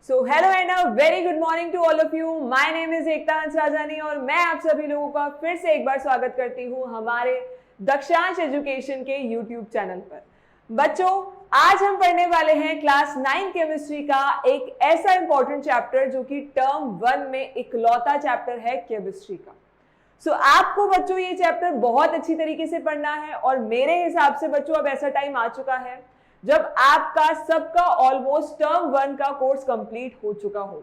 So hello and a very good morning to all of you. My name is Ekta Hansrajani और मैं आप सभी लोगों का फिर से एक बार स्वागत करती हूँ हमारे दक्षांश एजुकेशन के यूट्यूब चैनल पर। बच्चों, आज हम पढ़ने वाले हैं क्लास 9 केमिस्ट्री का एक ऐसा इंपॉर्टेंट चैप्टर जो कि टर्म 1 में इकलौता चैप्टर है केमिस्ट्री का। सो आपको बच्चों ये चैप्टर बहुत अच्छी तरीके से पढ़ना है और मेरे हिसाब से बच्चों अब ऐसा टाइम आ चुका है जब आपका सबका ऑलमोस्ट टर्म 1 का कोर्स कंप्लीट हो चुका हो।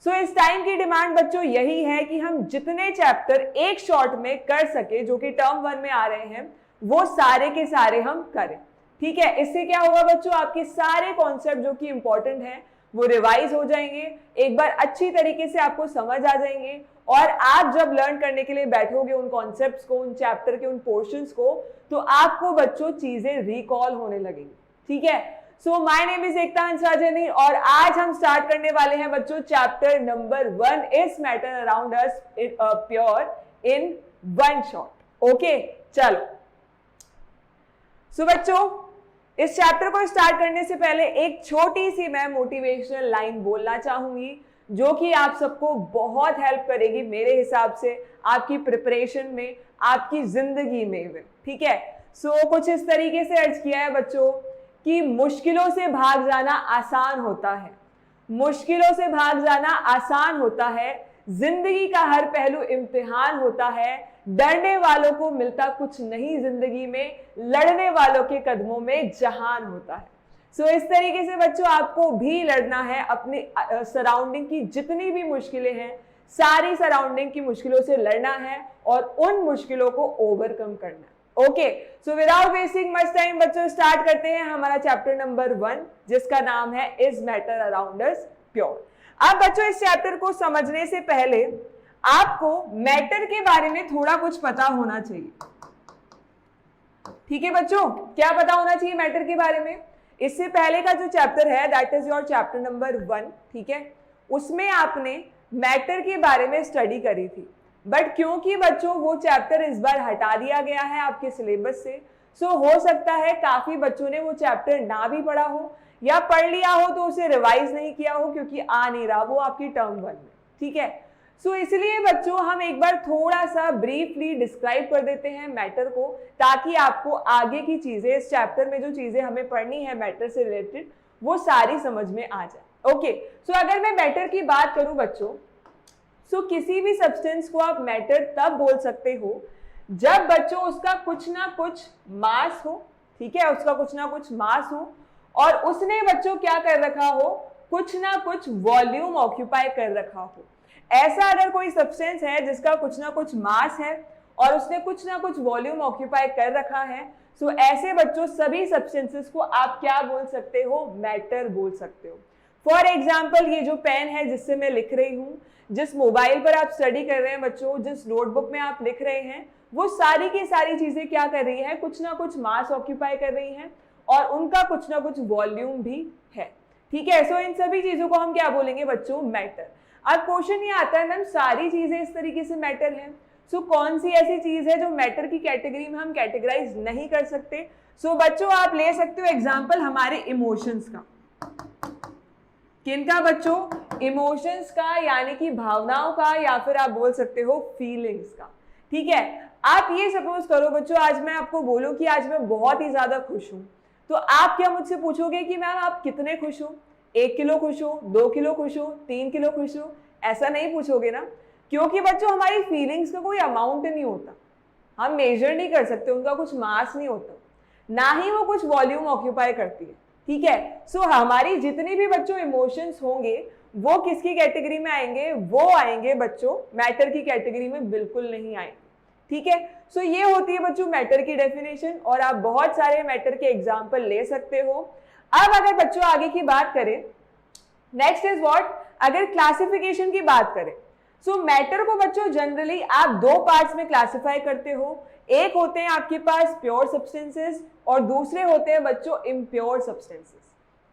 सो इस टाइम की डिमांड बच्चों यही है कि हम जितने चैप्टर एक शॉट में कर सके जो कि टर्म 1 में आ रहे हैं वो सारे के सारे हम करें। ठीक है, इससे क्या होगा बच्चों, आपके सारे कॉन्सेप्ट जो कि इंपॉर्टेंट हैं वो रिवाइज हो जाएंगे, एक बार अच्छी तरीके से आपको समझ आ जाएंगे और आप जब लर्न करने के लिए बैठोगे उन कॉन्सेप्ट्स को, उन चैप्टर के उन पोर्शंस को, तो आपको बच्चों चीजें रिकॉल होने लगेंगी। ठीक है, so my name is Ekta Hansrajani और आज हम स्टार्ट करने वाले हैं बच्चों chapter number 1 is matter around us pure in one shot. Okay, चलो। सो बच्चों, इस चैप्टर को स्टार्ट करने से पहले एक छोटी सी मैं मोटिवेशनल लाइन बोलना चाहूंगी जो कि आप सबको बहुत हेल्प करेगी मेरे हिसाब से आपकी प्रिपरेशन में, आपकी जिंदगी में। ठीक है, सो कुछ इस तरीके से अर्ज किया है बच्चों कि मुश्किलों से भाग जाना आसान होता है, मुश्किलों से भाग जाना आसान होता है, जिंदगी का हर पहलू इम्तिहान होता है, डरने वालों को मिलता कुछ नहीं जिंदगी में, लड़ने वालों के कदमों में जहान होता है। सो इस तरीके से बच्चों आपको भी लड़ना है, अपनी सराउंडिंग की जितनी भी मुश्किलें हैं सारी सराउंडिंग की मुश्किलों से लड़ना है और उन मुश्किलों को ओवरकम करना है। Okay, so without wasting much time बच्चों स्टार्ट करते हैं हमारा चैप्टर नंबर 1 जिसका नाम है is matter around us pure. अब बच्चों इस चैप्टर को समझने से पहले आपको मैटर के बारे में थोड़ा कुछ पता होना चाहिए। ठीक है बच्चों, क्या पता होना चाहिए मैटर के बारे में? इससे पहले का जो चैप्टर है that is your chapter number 1, ठीक है, उसमें आपने मैटर के बारे में स्टडी करी थी, बट क्योंकि बच्चों वो चैप्टर इस बार हटा दिया गया है आपके सिलेबस से, सो हो सकता है काफी बच्चों ने वो चैप्टर ना भी पढ़ा हो या पढ़ लिया हो तो उसे रिवाइज नहीं किया हो क्योंकि आ नहीं रहा वो आपकी टर्म 1 में। ठीक है, सो इसलिए बच्चों हम एक बार थोड़ा सा ब्रीफली डिस्क्राइब कर देते हैं मैटर को ताकि आपको आगे की चीजें, इस चैप्टर में जो चीजें हमें पढ़नी है मैटर से रिलेटेड, वो सारी समझ में आ जाए। ओके, सो अगर मैं मैटर की बात करूं बच्चों, सो किसी भी सब्सटेंस को आप मैटर तब बोल सकते हो जब बच्चों उसका कुछ ना कुछ मास हो। ठीक है, उसका कुछ ना कुछ मास हो और उसने बच्चों क्या कर रखा हो, कुछ ना कुछ वॉल्यूम ऑक्यूपाई कर रखा हो। ऐसा अगर कोई सब्सटेंस है जिसका कुछ ना कुछ मास है और उसने कुछ ना कुछ वॉल्यूम ऑक्यूपाई कर रखा है, सो ऐसे बच्चों सभी सब्सटेंसेस को आप क्या बोल सकते हो, मैटर बोल सकते हो। फॉर एग्जाम्पल ये जो पेन है जिससे मैं लिख रही हूँ, जिस मोबाइल पर आप स्टडी कर रहे हैं बच्चों, जिस नोटबुक में आप लिख रहे हैं, वो सारी की सारी चीजें क्या कर रही है, कुछ ना कुछ मास ऑक्यूपाई कर रही हैं और उनका कुछ ना कुछ वॉल्यूम भी है। ठीक है, सो इन सभी चीजों को हम क्या बोलेंगे बच्चों, मैटर। अब क्वेश्चन ये आता है मैम सारी चीजें इस तरीके से मैटर है, सो कौन सी ऐसी चीज है जो मैटर की कैटेगरी में हम कैटेगराइज नहीं कर सकते? सो बच्चों आप ले सकते हो एग्जाम्पल हमारे इमोशंस का। किनका बच्चों? इमोशंस का, यानी कि भावनाओं का, या फिर आप बोल सकते हो फीलिंग्स का। ठीक है, आप ये सपोज करो बच्चों आज मैं आपको बोलूं कि आज मैं बहुत ही ज्यादा खुश हूं, तो आप क्या मुझसे पूछोगे कि मैम आप कितने खुश हो, 1 किलो खुश हो, 2 किलो खुश हो, 3 किलो खुश हो? ऐसा नहीं पूछोगे ना, क्योंकि बच्चों हमारी फीलिंग्स का कोई अमाउंट नहीं होता, हम मेजर नहीं कर सकते, उनका कुछ मास नहीं होता, ना ही वो कुछ वॉल्यूम ऑक्यूपाई करती है। ठीक है, सो हमारी जितनी भी बच्चों इमोशंस होंगे वो किसकी कैटेगरी में आएंगे? वो आएंगे बच्चों मैटर की कैटेगरी में बिल्कुल नहीं आएंगे। ठीक है, सो ये होती है बच्चों मैटर की डेफिनेशन और आप बहुत सारे मैटर के एग्जाम्पल ले सकते हो। अब अगर बच्चों आगे की बात करें, नेक्स्ट इज व्हाट, अगर क्लासिफिकेशन की बात करें, सो मैटर को बच्चों जनरली आप 2 पार्ट्स में क्लासिफाई करते हो। एक होते हैं आपके पास प्योर सब्सटेंसेस और दूसरे होते हैं बच्चों इम्प्योर सब्सटेंसेस।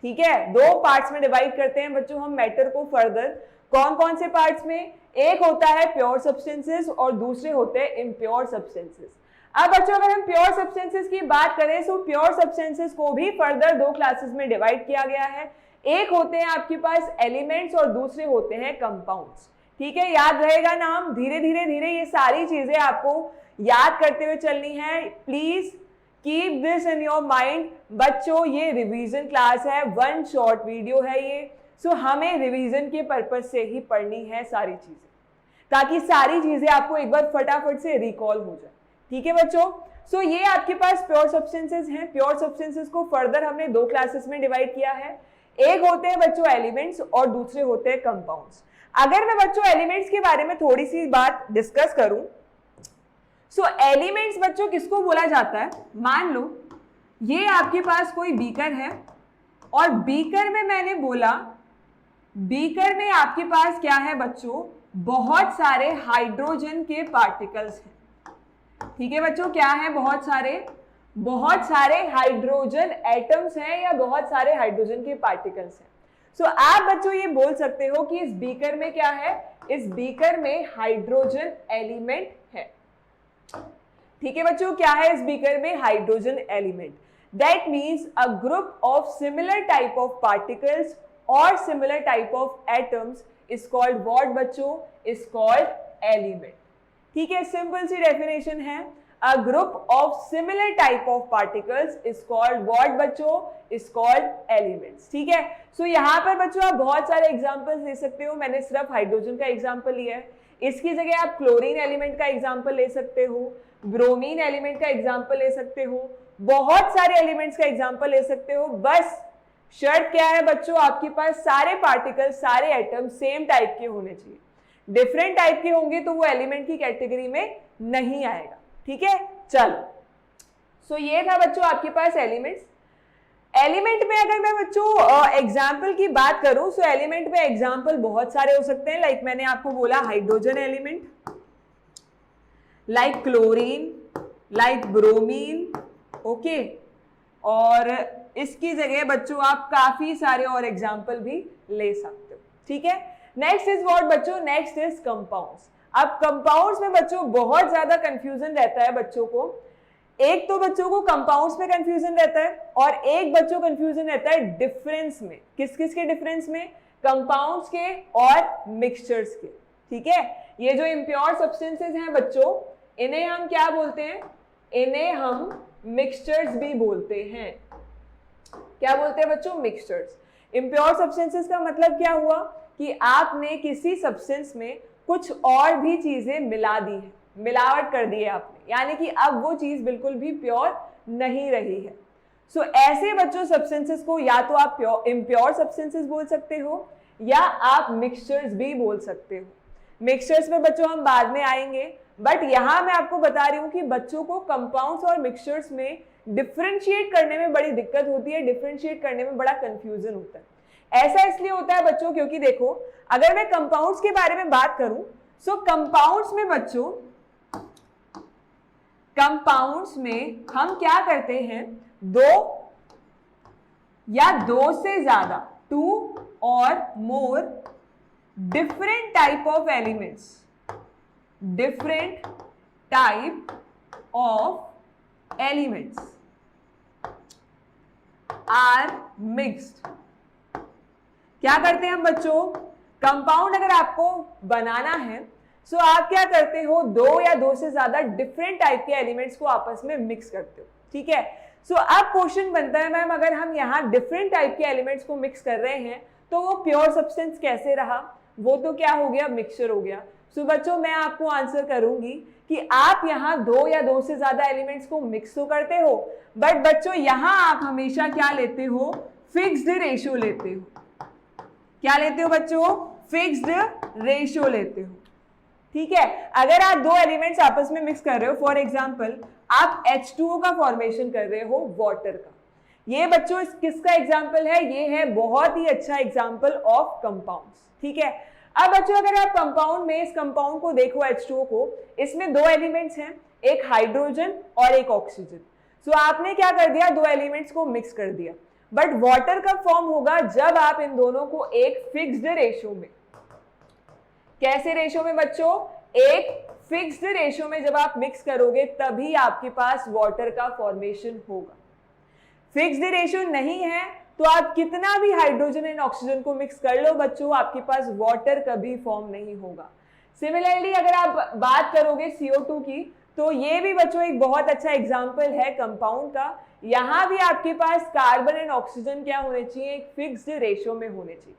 ठीक है, 2 पार्ट्स में डिवाइड करते हैं बच्चों हम मैटर को फर्दर। कौन कौन से पार्ट्स में? एक होता है प्योर सब्सटेंसेस और दूसरे होते हैं इम्प्योर सब्सटेंसेस। अब बच्चों अगर हम प्योर सब्सटेंसेस की बात करें, सो प्योर सब्सटेंसेस को भी फर्दर 2 क्लासेस में डिवाइड किया गया है। एक होते हैं आपके पास एलिमेंट्स और दूसरे होते हैं कंपाउंड्स। ठीक है, याद रहेगा नाम। धीरे धीरे धीरे ये सारी चीजें आपको याद करते हुए चलनी है। Please keep this in your mind. बच्चों ये रिवीजन क्लास है, 1 शॉर्ट वीडियो है ये, सो हमें रिवीजन के पर्पज से ही पढ़नी है सारी चीजें, ताकि सारी चीजें आपको एक बार फटाफट से रिकॉल हो जाए। ठीक है बच्चों, सो ये आपके पास प्योर सब्सटेंसेस हैं। प्योर सब्सटेंसेस को फर्दर हमने 2 क्लासेस में डिवाइड किया है। एक होते हैं बच्चों एलिमेंट्स और दूसरे होते हैं कंपाउंड्स। अगर मैं बच्चों एलिमेंट्स के बारे में थोड़ी सी बात डिस्कस करूं, सो एलिमेंट्स बच्चों किसको बोला जाता है? मान लो ये आपके पास कोई बीकर है और बीकर में मैंने बोला, बीकर में आपके पास क्या है बच्चों? बहुत सारे हाइड्रोजन के पार्टिकल्स हैं। ठीक है बच्चों, क्या है? बहुत सारे हाइड्रोजन एटम्स हैं या बहुत सारे हाइड्रोजन के पार्टिकल्स हैं। सो आप बच्चों ये बोल सकते हो कि इस बीकर में क्या है? इस बीकर में हाइड्रोजन एलिमेंट है। ठीक है बच्चों, क्या है इस बीकर में? Hydrogen element. That means a group of similar type of particles और similar type of atoms is called what बच्चों? Is called element. ठीक है, सिंपल सी डेफिनेशन है। A group of similar type of particles is called what बच्चों? Is called elements। ठीक है, सो यहाँ पर बच्चों आप बहुत सारे एग्जाम्पल्स ले सकते हो। मैंने सिर्फ हाइड्रोजन का एग्जाम्पल लिया है, इसकी जगह आप क्लोरीन एलिमेंट का एग्जाम्पल ले सकते हो, ब्रोमीन एलिमेंट का एग्जाम्पल ले सकते हो, बहुत सारे एलिमेंट्स का एग्जाम्पल ले सकते हो। बस शर्त क्या है बच्चों? आपके पास सारे पार्टिकल, सारे एटम सेम टाइप के होने चाहिए। डिफरेंट टाइप के होंगे तो वो एलिमेंट की कैटेगरी में नहीं आएगा। ठीक है, चलो, सो ये था बच्चों आपके पास एलिमेंट्स। एलिमेंट में अगर मैं बच्चों एग्जाम्पल की बात करूं, सो एलिमेंट में एग्जाम्पल बहुत सारे हो सकते हैं। लाइक मैंने आपको बोला hydrogen element, like chlorine, like bromine, okay. और इसकी जगह बच्चों आप काफी सारे और एग्जाम्पल भी ले सकते हो। ठीक है, नेक्स्ट इज व्हाट बच्चों? Next is compounds. अब कंपाउंड्स में बच्चों बहुत ज्यादा कंफ्यूजन रहता है बच्चों को। एक तो बच्चों को कंपाउंड्स में कंफ्यूजन रहता है और एक बच्चों कंफ्यूजन रहता है डिफरेंस में। किस किस के डिफरेंस में? कंपाउंड्स के और मिक्सचर्स के। ठीक है, ये जो इम्प्योर सब्सटेंसेस हैं बच्चों, इन्हें हम क्या बोलते हैं? इन्हें हम मिक्सचर्स भी बोलते हैं। क्या बोलते हैं बच्चों? मिक्सचर्स। इम्प्योर सब्सटेंसेस का मतलब क्या हुआ कि आपने किसी सब्सटेंस में कुछ और भी चीजें मिला दी है, मिलावट कर दी है आपने, यानी कि अब वो चीज बिल्कुल भी प्योर नहीं रही है। सो ऐसे बच्चों सब्सटेंसेस को या तो आप इम्प्योर सब्सटेंसेस बोल सकते हो या आप मिक्सचर्स भी बोल सकते हो। मिक्सचर्स में बच्चों हम बाद में आएंगे, बट यहां मैं आपको बता रही हूं कि बच्चों को कंपाउंड्स और मिक्सचर्स में डिफरेंशिएट करने में बड़ी दिक्कत होती है, डिफरेंशिएट करने में बड़ा कंफ्यूजन होता है। ऐसा इसलिए होता है बच्चों क्योंकि देखो, अगर मैं कंपाउंड्स के बारे में बात करूं, सो कंपाउंड्स में बच्चों, कंपाउंड्स में हम क्या करते हैं? दो या दो से ज्यादा, 2 और more different type of elements, different type of elements are mixed. क्या करते हैं हम बच्चों? कंपाउंड अगर आपको बनाना है, सो आप क्या करते हो? 2 या 2 से ज्यादा डिफरेंट टाइप के एलिमेंट्स को आपस में मिक्स करते हो। ठीक है, सो अब क्वेश्चन बनता है, मैम अगर हम यहाँ डिफरेंट टाइप के एलिमेंट्स को मिक्स कर रहे हैं तो वो प्योर सब्सटेंस कैसे रहा? वो तो क्या हो गया? मिक्सचर हो गया। सो बच्चों मैं आपको आंसर करूंगी कि आप यहाँ 2 या 2 से ज्यादा एलिमेंट्स को मिक्स तो करते हो, बट बच्चों यहाँ आप हमेशा क्या लेते हो? फिक्स्ड रेशियो लेते हो। क्या लेते हो बच्चों? फिक्स्ड रेशियो लेते हो। ठीक है, अगर आप 2 एलिमेंट्स आपस में मिक्स कर रहे हो, फॉर एग्जांपल आप H2O का फॉर्मेशन कर रहे हो वाटर का, ये बच्चों किसका एग्जांपल है? ये है बहुत ही अच्छा एग्जांपल ऑफ कंपाउंड्स। ठीक है, अब बच्चों अगर आप कंपाउंड में इस कंपाउंड को देखो, H2O को, इसमें 2 एलिमेंट्स हैं, एक हाइड्रोजन और एक ऑक्सीजन। सो आपने क्या कर दिया? 2 एलिमेंट्स को मिक्स कर दिया। बट वाटर कब फॉर्म होगा? जब आप इन दोनों को एक फिक्स्ड रेशियो में, कैसे रेशियो में बच्चों? एक फिक्स्ड रेशियो में जब आप मिक्स करोगे तभी आपके पास वाटर का फॉर्मेशन होगा। फिक्स्ड रेशियो नहीं है तो आप कितना भी हाइड्रोजन एंड ऑक्सीजन को मिक्स कर लो बच्चों, आपके पास वाटर कभी फॉर्म नहीं होगा। सिमिलरली अगर आप बात करोगे CO2 की, तो ये भी बच्चों एक बहुत अच्छा एग्जाम्पल है कंपाउंड का। यहाँ भी आपके पास कार्बन एंड ऑक्सीजन क्या होने चाहिए, एक फिक्स्ड रेशियो में होने चाहिए।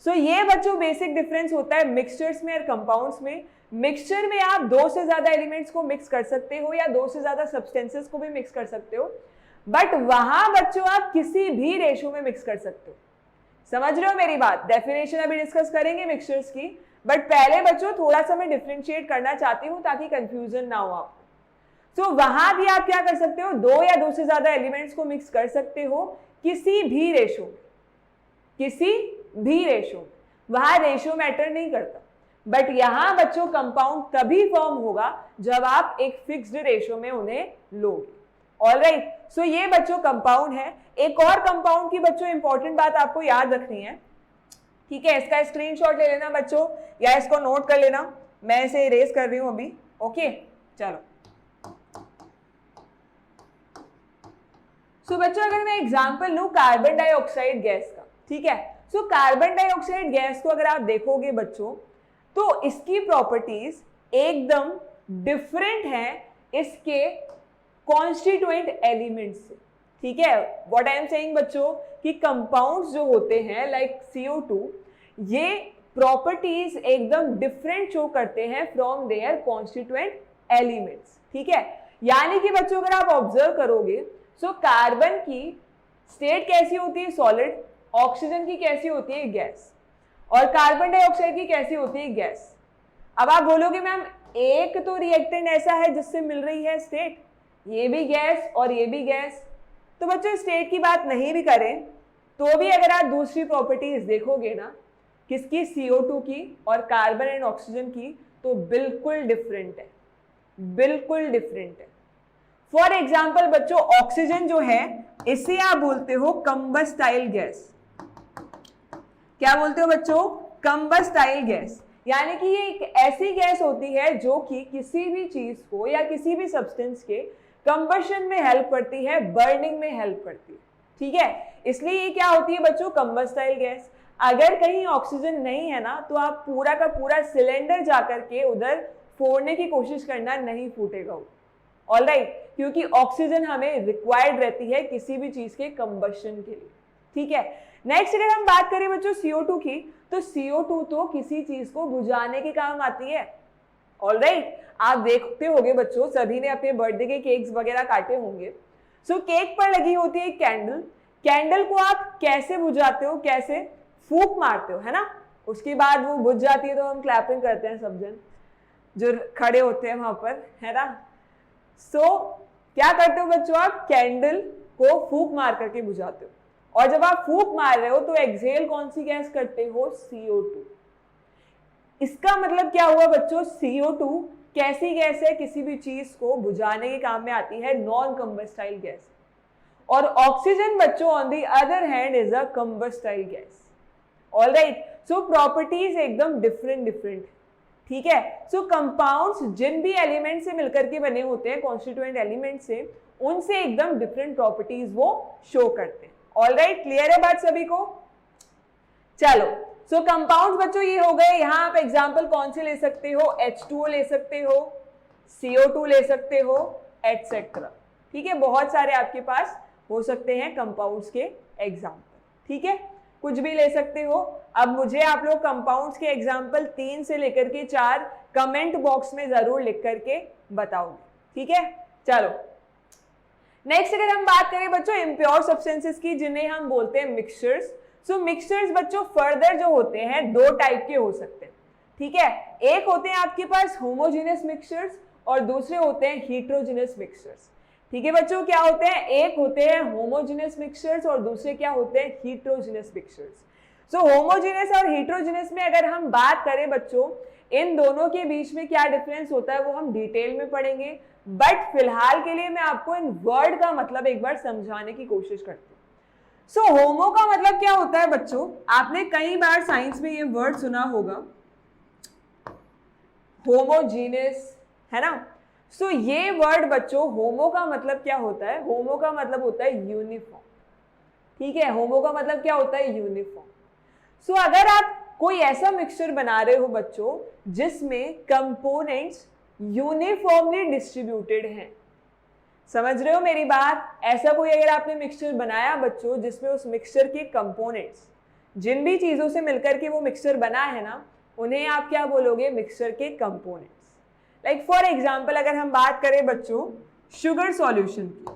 सो ये बच्चों बेसिक डिफरेंस होता है मिक्सचर्स में और कंपाउंड्स में। मिक्सचर में आप 2 से ज्यादा एलिमेंट्स को मिक्स कर सकते हो या 2 से ज्यादा सब्सटेंसेस को भी मिक्स कर सकते हो, बट वहां बच्चों आप किसी भी रेशियो में मिक्स कर सकते हो। समझ रहे हो मेरी बात? डेफिनेशन अभी डिस्कस करेंगे मिक्सचर्स की, बट पहले बच्चों थोड़ा सा मैं डिफरेंशिएट करना चाहती हूँ ताकि कंफ्यूजन ना हो आपको। तो वहां भी आप क्या कर सकते हो, 2 या 2 से ज्यादा एलिमेंट्स को मिक्स कर सकते हो किसी भी रेशियो, किसी भी रेशियो, वहां रेशियो मैटर नहीं करता। बट यहां बच्चों कंपाउंड तभी फॉर्म होगा जब आप एक फिक्स्ड रेशियो में उन्हें लोगे। ऑलराइट, सो ये बच्चों कंपाउंड है। एक और कंपाउंड की बच्चों इंपॉर्टेंट बात आपको याद रखनी है, ठीक है? इसका स्क्रीनशॉट ले लेना बच्चों या इसको नोट कर लेना, मैं इसे इरेज कर रही हूं अभी। ओके चलो। सो बच्चों अगर मैं एग्जांपल लूं कार्बन डाइऑक्साइड गैस का, ठीक है? सो कार्बन डाइऑक्साइड गैस को अगर आप देखोगे बच्चों तो इसकी प्रॉपर्टीज एकदम डिफरेंट है इसके कॉन्स्टिट्यूएंट एलिमेंट्स से, ठीक है? व्हाट आई एम सेइंग बच्चों कि कंपाउंड्स जो होते हैं लाइक CO2, ये प्रॉपर्टीज एकदम डिफरेंट शो करते हैं फ्रॉम देयर कॉन्स्टिट्यूएंट एलिमेंट्स, ठीक है? यानी कि बच्चों अगर आप ऑब्जर्व करोगे, सो कार्बन की स्टेट कैसी होती है, सॉलिड, ऑक्सीजन की कैसी होती है, गैस, और कार्बन डाइऑक्साइड की कैसी होती है, गैस। अब आप बोलोगे मैम एक तो रिएक्टेंट ऐसा है जिससे मिल रही है स्टेट, ये भी गैस और ये भी गैस, तो बच्चों स्टेट की बात नहीं भी करें तो भी अगर आप दूसरी प्रॉपर्टीज देखोगे ना किसकी, CO2 की और कार्बन एंड ऑक्सीजन की, तो बिल्कुल डिफरेंट है, बिल्कुल डिफरेंट है। फॉर एग्जाम्पल बच्चों ऑक्सीजन जो है इसे आप बोलते हो कंबस्टाइल गैस। क्या बोलते हो बच्चों? Combustible gas. यानी कि ये एक ऐसी गैस होती है जो कि किसी भी चीज को या किसी भी सब्सटेंस के कंबशन में हेल्प करती है, बर्निंग में हेल्प करती है, ठीक है? इसलिए ये क्या होती है बच्चों, कंबस्टाइल गैस। अगर कहीं ऑक्सीजन नहीं है ना तो आप पूरा का पूरा सिलेंडर जाकर के उधर फोड़ने की कोशिश करना, नहीं फूटेगा। ऑलराइट, क्योंकि ऑक्सीजन हमें रिक्वायर्ड रहती है किसी भी चीज के कंबशन के लिए, ठीक है? नेक्स्ट अगर हम बात करें बच्चों CO2 की, तो CO2 तो किसी चीज को बुझाने के काम आती है। ऑलराइट, आप देखते होंगे बच्चों सभी ने अपने बर्थडे के केक्स वगैरह काटे होंगे। सो केक पर लगी होती है कैंडल, कैंडल को आप कैसे बुझाते हो, कैसे फूंक मारते हो, है ना? उसके बाद वो बुझ जाती है तो हम क्लैपिंग करते हैं सब जन जो खड़े होते हैं वहां पर, है ना? सो क्या करते हो बच्चों, आप कैंडल को फूंक मार करके बुझाते हो, और जब आप फूंक मार रहे हो तो एक्सहेल कौन सी गैस करते हो, CO2। इसका मतलब क्या हुआ बच्चों, CO2 कैसी गैस है, किसी भी चीज को बुझाने के काम में आती है, नॉन कंबस्टाइल गैस। और ऑक्सीजन बच्चों on the other hand is a combustible gas. Alright, so properties एकदम डिफरेंट डिफरेंट, ठीक है? सो कंपाउंड्स जिन भी एलिमेंट से मिलकर के बने होते हैं, कॉन्स्टिट्यूएंट एलिमेंट से, उनसे एकदम डिफरेंट प्रॉपर्टीज वो शो करते हैं। ऑलराइट, क्लियर है बात सभी को? चलो, सो कंपाउंड्स बच्चों ये हो गए। यहां आप एग्जांपल कौन से ले सकते हो, H2O ले सकते हो, CO2 ले सकते हो, एटसेट्रा, ठीक है? बहुत सारे आपके पास हो सकते हैं कंपाउंड्स के एग्जांपल, ठीक है? कुछ भी ले सकते हो। अब मुझे आप लोग कंपाउंड्स के एग्जांपल 3 से लेकर के 4 कमेंट बॉक्स में जरूर लिख करके बताओगे, ठीक है? चलो नेक्स्ट अगर हम बात करें बच्चों इम्प्योर सब्सटेंसेस की, जिन्हें हम बोलते हैं मिक्सचर्स। सो मिक्सचर्स बच्चों फर्दर जो होते हैं 2 टाइप के हो सकते हैं, ठीक है? एक होते हैं आपके पास होमोजेनियस मिक्सचर्स और दूसरे होते हैं हीट्रोजेनियस मिक्सचर्स, ठीक है बच्चों? क्या होते हैं, एक होते हैं होमोजेनियस मिक्सचर्स और दूसरे क्या होते हैं, हीट्रोजेनियस मिक्सचर्स। सो होमोजेनियस और हीट्रोजेनियस में अगर हम बात करें बच्चों, इन दोनों के बीच में क्या डिफरेंस होता है वो हम डिटेल में पढ़ेंगे, बट फिलहाल के लिए मैं आपको इन वर्ड का मतलब एक बार समझाने की कोशिश करती हूँ। सो होमो का मतलब क्या होता है बच्चों, आपने कई बार साइंस में ये वर्ड सुना होगा, होमोजीनियस, है ना? सो ये वर्ड बच्चों होमो का मतलब क्या होता है, होमो का मतलब होता है यूनिफॉर्म, ठीक है, होमो का मतलब क्या होता है, यूनिफॉर्म। सो अगर आप कोई ऐसा मिक्सचर बना रहे हो बच्चों जिसमें कंपोनेंट्स यूनिफॉर्मली डिस्ट्रीब्यूटेड हैं, समझ रहे हो मेरी बात, ऐसा कोई अगर आपने मिक्सचर बनाया बच्चों जिसमें उस मिक्सचर के कंपोनेंट्स, जिन भी चीजों से मिलकर के वो मिक्सचर बना है ना, उन्हें आप क्या बोलोगे, मिक्सचर के कंपोनेंट्स। लाइक फॉर एग्जांपल अगर हम बात करें बच्चों शुगर सॉल्यूशन की,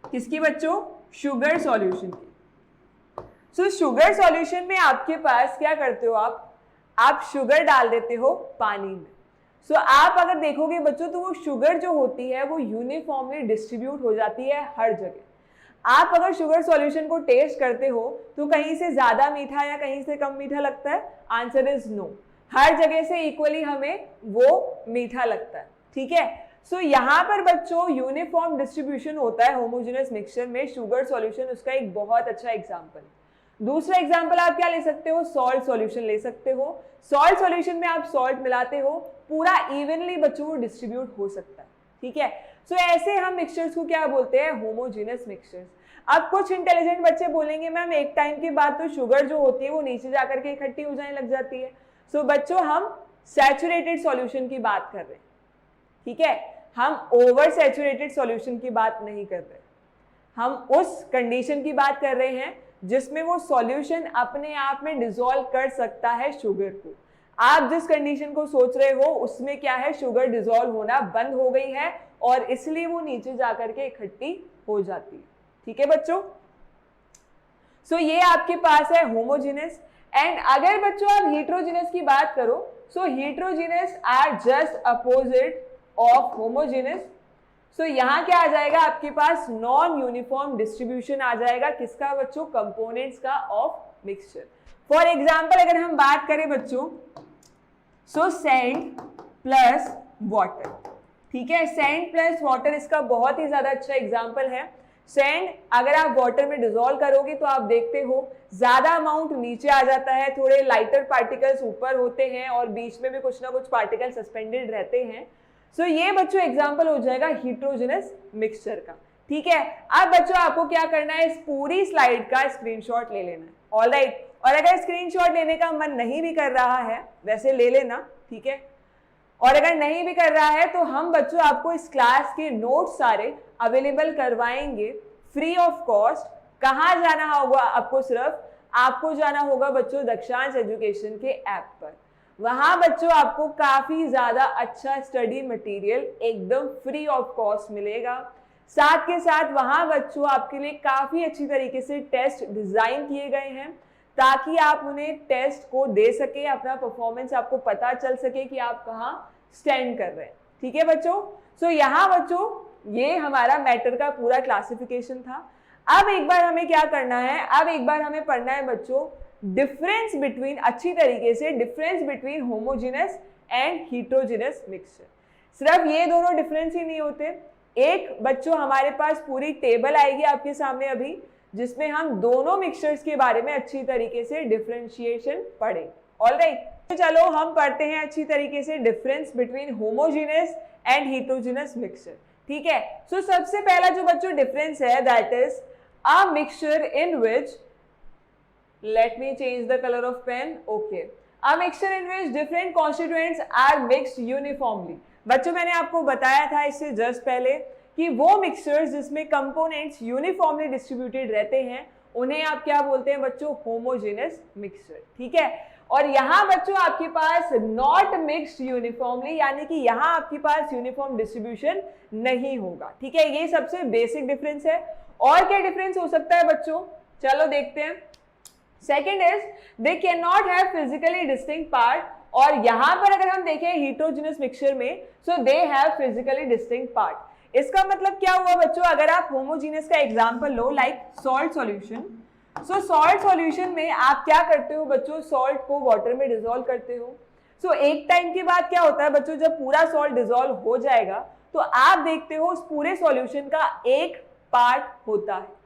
किसकी बच्चों, शुगर सॉल्यूशन की। सो शुगर सॉल्यूशन में आपके पास क्या करते हो आप शुगर डाल देते हो पानी में। सो आप अगर देखोगे बच्चों तो वो शुगर जो होती है वो यूनिफॉर्मली डिस्ट्रीब्यूट हो जाती है हर जगह। आप अगर शुगर सॉल्यूशन को टेस्ट करते हो तो कहीं से ज्यादा मीठा या कहीं से कम मीठा लगता है, आंसर इज नो, हर जगह से इक्वली हमें वो मीठा लगता है, ठीक है। सो यहाँ पर बच्चों यूनिफॉर्म डिस्ट्रीब्यूशन होता है होमोजेनस मिक्सचर में, शुगर सॉल्यूशन उसका एक बहुत अच्छा एग्जाम्पल। दूसरा एग्जाम्पल आप क्या ले सकते हो, सॉल्ट सॉल्यूशन ले सकते हो। सॉल्ट सॉल्यूशन में आप सॉल्ट मिलाते हो, पूरा इवनली बच्चों को डिस्ट्रीब्यूट हो सकता है, ठीक है। सो ऐसे हम मिक्सचर्स को क्या बोलते हैं, होमोजेनस मिक्सचर्स। अब कुछ इंटेलिजेंट बच्चे बोलेंगे मैम एक टाइम के बाद तो शुगर जो होती है वो नीचे जाकर के इकट्ठी हो जाने लग जाती है। सो बच्चों हम सैचुरेटेड सॉल्यूशन की बात कर रहे हैं, ठीक है, हम ओवर सैचुरेटेड सॉल्यूशन की बात नहीं कर रहे, हम उस कंडीशन की बात कर रहे हैं जिसमें वो सॉल्यूशन अपने आप में डिसॉल्व कर सकता है शुगर को। आप जिस कंडीशन को सोच रहे हो उसमें क्या है, शुगर डिसॉल्व होना बंद हो गई है और इसलिए वो नीचे जाकर के इकट्ठी हो जाती है, ठीक है बच्चों। सो ये आपके पास है होमोजेनस। एंड अगर बच्चों आप हेटेरोजेनस की बात करो, so heterogeneous are just opposite of homogeneous. So यहाँ क्या आ जाएगा आपके पास, नॉन यूनिफॉर्म डिस्ट्रीब्यूशन आ जाएगा, किसका बच्चों, कंपोनेंट्स का ऑफ मिक्सचर। फॉर एग्जाम्पल अगर हम बात करें बच्चों, सो सैंड प्लस वाटर, ठीक है, सैंड प्लस वाटर इसका बहुत ही ज्यादा अच्छा एग्जाम्पल है। सैंड अगर आप वाटर में डिसॉल्व करोगे तो आप देखते हो ज्यादा अमाउंट नीचे आ जाता है, थोड़े लाइटर पार्टिकल्स ऊपर होते हैं और बीच में भी कुछ ना कुछ पार्टिकल सस्पेंडेड रहते हैं। सो ये बच्चों एग्जाम्पल हो जाएगा हेटेरोजेनस मिक्सचर का, ठीक है। अब बच्चों आपको क्या करना है, इस पूरी स्लाइड का स्क्रीनशॉट ले लेना है, ऑलराइट। और अगर स्क्रीनशॉट लेने का मन नहीं भी कर रहा है वैसे ले लेना, ठीक है। और अगर नहीं भी कर रहा है तो हम बच्चों आपको इस क्लास के नोट्स सारे अवेलेबल करवाएंगे फ्री ऑफ कॉस्ट। कहाँ जाना होगा आपको, सिर्फ आपको जाना होगा बच्चों दक्षांश एजुकेशन के ऐप पर। वहां बच्चों आपको काफी ज्यादा अच्छा स्टडी मटेरियल एकदम फ्री ऑफ कॉस्ट मिलेगा। साथ के साथ वहां बच्चों आपके लिए काफी अच्छी तरीके से टेस्ट डिजाइन किए गए हैं ताकि आप उन्हें टेस्ट को दे सके, अपना परफॉर्मेंस आपको पता चल सके कि आप कहाँ स्टैंड कर रहे हैं, ठीक है बच्चों। सो यहाँ बच्चों ये हमारा मैटर का पूरा क्लासिफिकेशन था। अब एक बार हमें क्या करना है, अब एक बार हमें पढ़ना है बच्चों डिफरेंस बिटवीन, अच्छी तरीके से difference between homogeneous and heterogeneous mixture. सिर्फ ये दोनों डिफरेंस ही नहीं होते, एक बच्चों हमारे पास पूरी टेबल आएगी आपके सामने अभी जिसमें हम दोनों मिक्सचर्स के बारे में अच्छी तरीके से डिफरेंशिएशन पढ़ें, ऑलराइट। तो चलो हम पढ़ते हैं अच्छी तरीके से difference between homogeneous and heterogeneous mixture, ठीक है। सो सबसे पहला जो बच्चों डिफरेंस है that is a mixture in which, let me change the color of pen, okay, a mixture in which different constituents are mixed uniformly। बच्चों मैंने आपको बताया था इससे जस्ट पहले कि वो मिक्सचर्स जिसमें कंपोनेंट्स यूनिफॉर्मली डिस्ट्रीब्यूटेड रहते हैं उन्हें आप क्या बोलते हैं बच्चों, होमोजेनस मिक्सचर, ठीक है। और यहाँ बच्चों आपके पास नॉट मिक्स्ड यूनिफॉर्मली, यानी कि यहाँ आपके पास यूनिफॉर्म डिस्ट्रीब्यूशन नहीं होगा, ठीक है। ये सबसे बेसिक डिफरेंस है। और क्या डिफरेंस हो सकता है बच्चों, चलो देखते हैं। Second is they cannot have physically distinct part, और यहां पर अगर हम देखें हेटेरोजेनस मिक्सचर में, so they have physically distinct part. इसका मतलब क्या हुआ बच्चों, अगर आप होमोजेनस का एग्जांपल लो like salt solution, so salt solution में आप क्या करते हो बच्चों, सॉल्ट को वाटर में डिसॉल्व करते हो। सो एक टाइम के बाद क्या होता है बच्चों, जब पूरा सॉल्ट डिसॉल्व हो जाएगा तो आप देखते हो उस पूरे सॉल्यूशन का एक पार्ट होता है।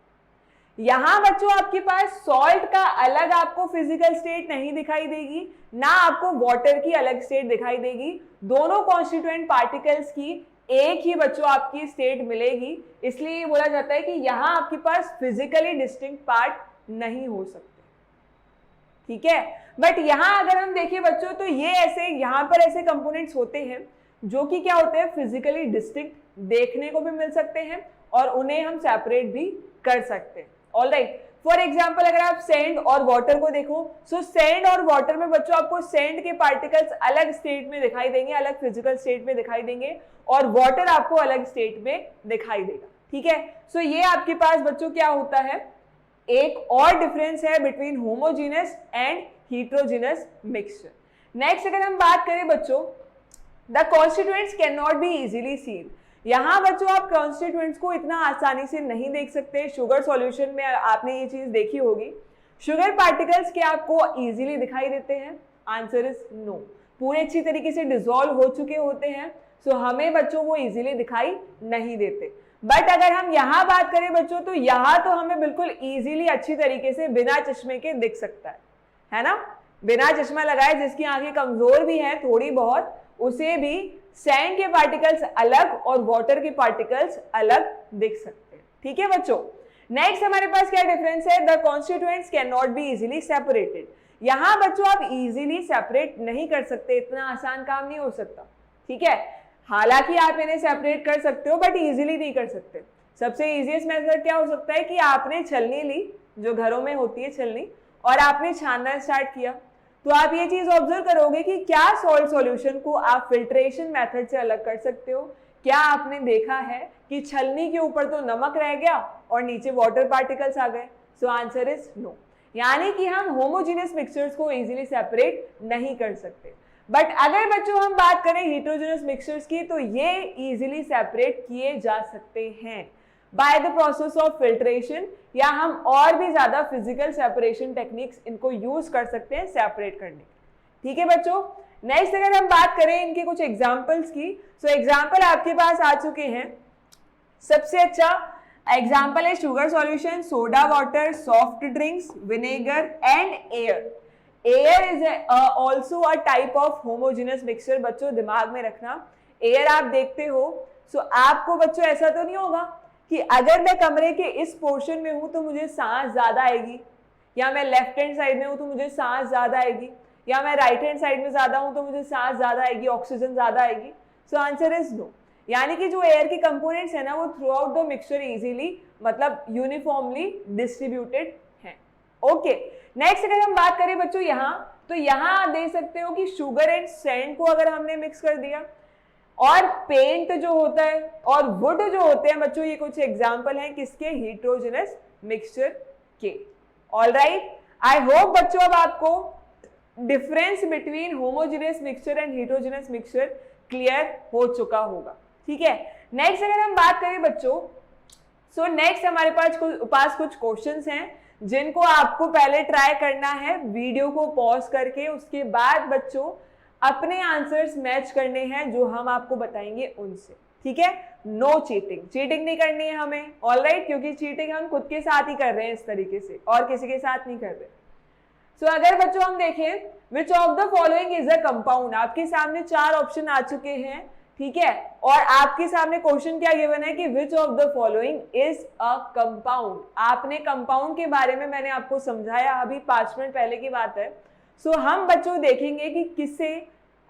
यहां बच्चों आपके पास सॉल्ट का अलग आपको फिजिकल स्टेट नहीं दिखाई देगी, ना आपको वाटर की अलग स्टेट दिखाई देगी, दोनों कॉन्स्टिट्यूएंट पार्टिकल्स की एक ही बच्चों आपकी स्टेट मिलेगी, इसलिए ये बोला जाता है कि यहाँ आपके पास फिजिकली डिस्टिंक्ट पार्ट नहीं हो सकते, ठीक है। बट यहाँ अगर हम देखें बच्चों तो ये ऐसे यहाँ पर ऐसे कंपोनेंट्स होते हैं जो कि क्या होते हैं, फिजिकली डिस्टिंक्ट देखने को भी मिल सकते हैं और उन्हें हम सेपरेट भी कर सकते हैं। ऑलराइट, फॉर एग्जाम्पल अगर आप सैंड और वाटर को देखो, सो सैंड और वाटर में बच्चों आपको सैंड के पार्टिकल्स अलग स्टेट में दिखाई देंगे, अलग फिजिकल स्टेट में दिखाई देंगे, और वाटर आपको अलग स्टेट में दिखाई देगा, ठीक है। सो ये आपके पास बच्चों क्या होता है, एक और डिफरेंस है between homogeneous and heterogeneous mixture. Next अगर हम बात करें बच्चों, the constituents can not be easily scene. यहाँ बच्चों आप कॉन्स्टिट्यूएंट्स को इतना आसानी से नहीं देख सकते। शुगर सॉल्यूशन में आपने ये चीज देखी होगी, शुगर पार्टिकल्स क्या आपको इजीली दिखाई देते हैं? आंसर इज नो, पूरे अच्छी तरीके से डिसॉल्व हो चुके होते हैं, सो हमें बच्चों वो इजीली दिखाई नहीं देते। बट अगर हम यहाँ बात करें बच्चों तो यहाँ तो हमें बिल्कुल इजीली अच्छी तरीके से बिना चश्मे के दिख सकता है ना। बिना चश्मा लगाए जिसकी आंखें कमजोर भी हैं थोड़ी बहुत, उसे भी सैंड के पार्टिकल्स अलग और वाटर के पार्टिकल्स अलग दिख सकते हैं, ठीक है बच्चों। नेक्स्ट हमारे पास क्या डिफरेंस है, the constituents can not be easily separated. यहाँ बच्चों आप इजीली सेपरेट नहीं कर सकते, इतना आसान काम नहीं हो सकता, ठीक है। हालांकि आप इन्हें सेपरेट कर सकते हो बट इजीली नहीं कर सकते। सबसे इजीएस्ट मेथड क्या हो सकता है कि आपने छलनी ली, जो घरों में होती है छलनी, और आपने छानना स्टार्ट किया, तो आप ये चीज ऑब्जर्व करोगे कि क्या सॉल्ट सॉल्यूशन को आप फिल्ट्रेशन मेथड से अलग कर सकते हो। क्या आपने देखा है कि छलनी के ऊपर तो नमक रह गया और नीचे वाटर पार्टिकल्स आ गए? सो आंसर इज नो, यानी कि हम होमोजेनियस मिक्सचर्स को इजीली सेपरेट नहीं कर सकते। बट अगर बच्चों हम बात करें हेटेरोजेनस मिक्सचर्स की, तो ये इजीली सेपरेट किए जा सकते हैं bye the process of filtration, या हम और भी ज्यादा फिजिकल सेपरेशन टेक्निक्स इनको यूज कर सकते हैं सेपरेट करने, ठीक है बच्चों। नेक्स्ट अगर हम बात करें इनके कुछ एग्जांपल्स की, सो एग्जांपल आपके पास आ चुके हैं। सबसे अच्छा एग्जांपल है sugar solution, soda water, soft drinks, vinegar and air. Air is also a type of homogeneous mixture. बच्चों दिमाग में रखना, एयर आप देखते हो, सो आपको बच्चों ऐसा तो नहीं होगा कि अगर मैं कमरे के इस पोर्शन में हूं तो मुझे सांस ज्यादा आएगी, या मैं लेफ्ट हैंड साइड में हूं तो मुझे सांस ज्यादा आएगी, या मैं राइट हैंड साइड में ज्यादा हूं तो मुझे सांस ज्यादा आएगी, ऑक्सीजन ज्यादा आएगी। सो आंसर इज नो, यानी कि जो एयर के कंपोनेंट्स है ना वो through out the mixture easily मतलब यूनिफॉर्मली डिस्ट्रीब्यूटेड है। ओके, नेक्स्ट अगर हम बात करें बच्चों यहाँ, तो यहाँ आप देख सकते हो कि शुगर एंड सैंड को अगर हमने मिक्स कर दिया, और पेंट जो होता है और वुड जो होते हैं बच्चों, ये कुछ एग्जांपल हैं किसके, हेटेरोजेनस मिक्सचर के। ऑलराइट, आई होप बच्चों अब आपको difference between homogeneous mixture and heterogeneous mixture clear हो चुका होगा, ठीक है। नेक्स्ट अगर हम बात करें बच्चों, सो नेक्स्ट हमारे पास कुछ क्वेश्चंस हैं जिनको आपको पहले ट्राई करना है वीडियो को पॉज करके, उसके बाद बच्चों अपने आंसर्स मैच करने हैं जो हम आपको बताएंगे उनसे, ठीक है। नो चीटिंग, चीटिंग नहीं करनी है हमें, ऑलराइट, क्योंकि चीटिंग हम खुद के साथ ही कर रहे हैं इस तरीके से, और किसी के साथ नहीं कर रहे। सो अगर बच्चों हम देखें, विच of the following is a compound, आपके सामने 4 ऑप्शन आ चुके हैं, ठीक है, और आपके सामने क्वेश्चन क्या गिवन है कि विच of the following is a compound. आपने कंपाउंड के बारे में मैंने आपको समझाया, अभी 5 मिनट पहले की बात है। सो हम बच्चों देखेंगे कि किससे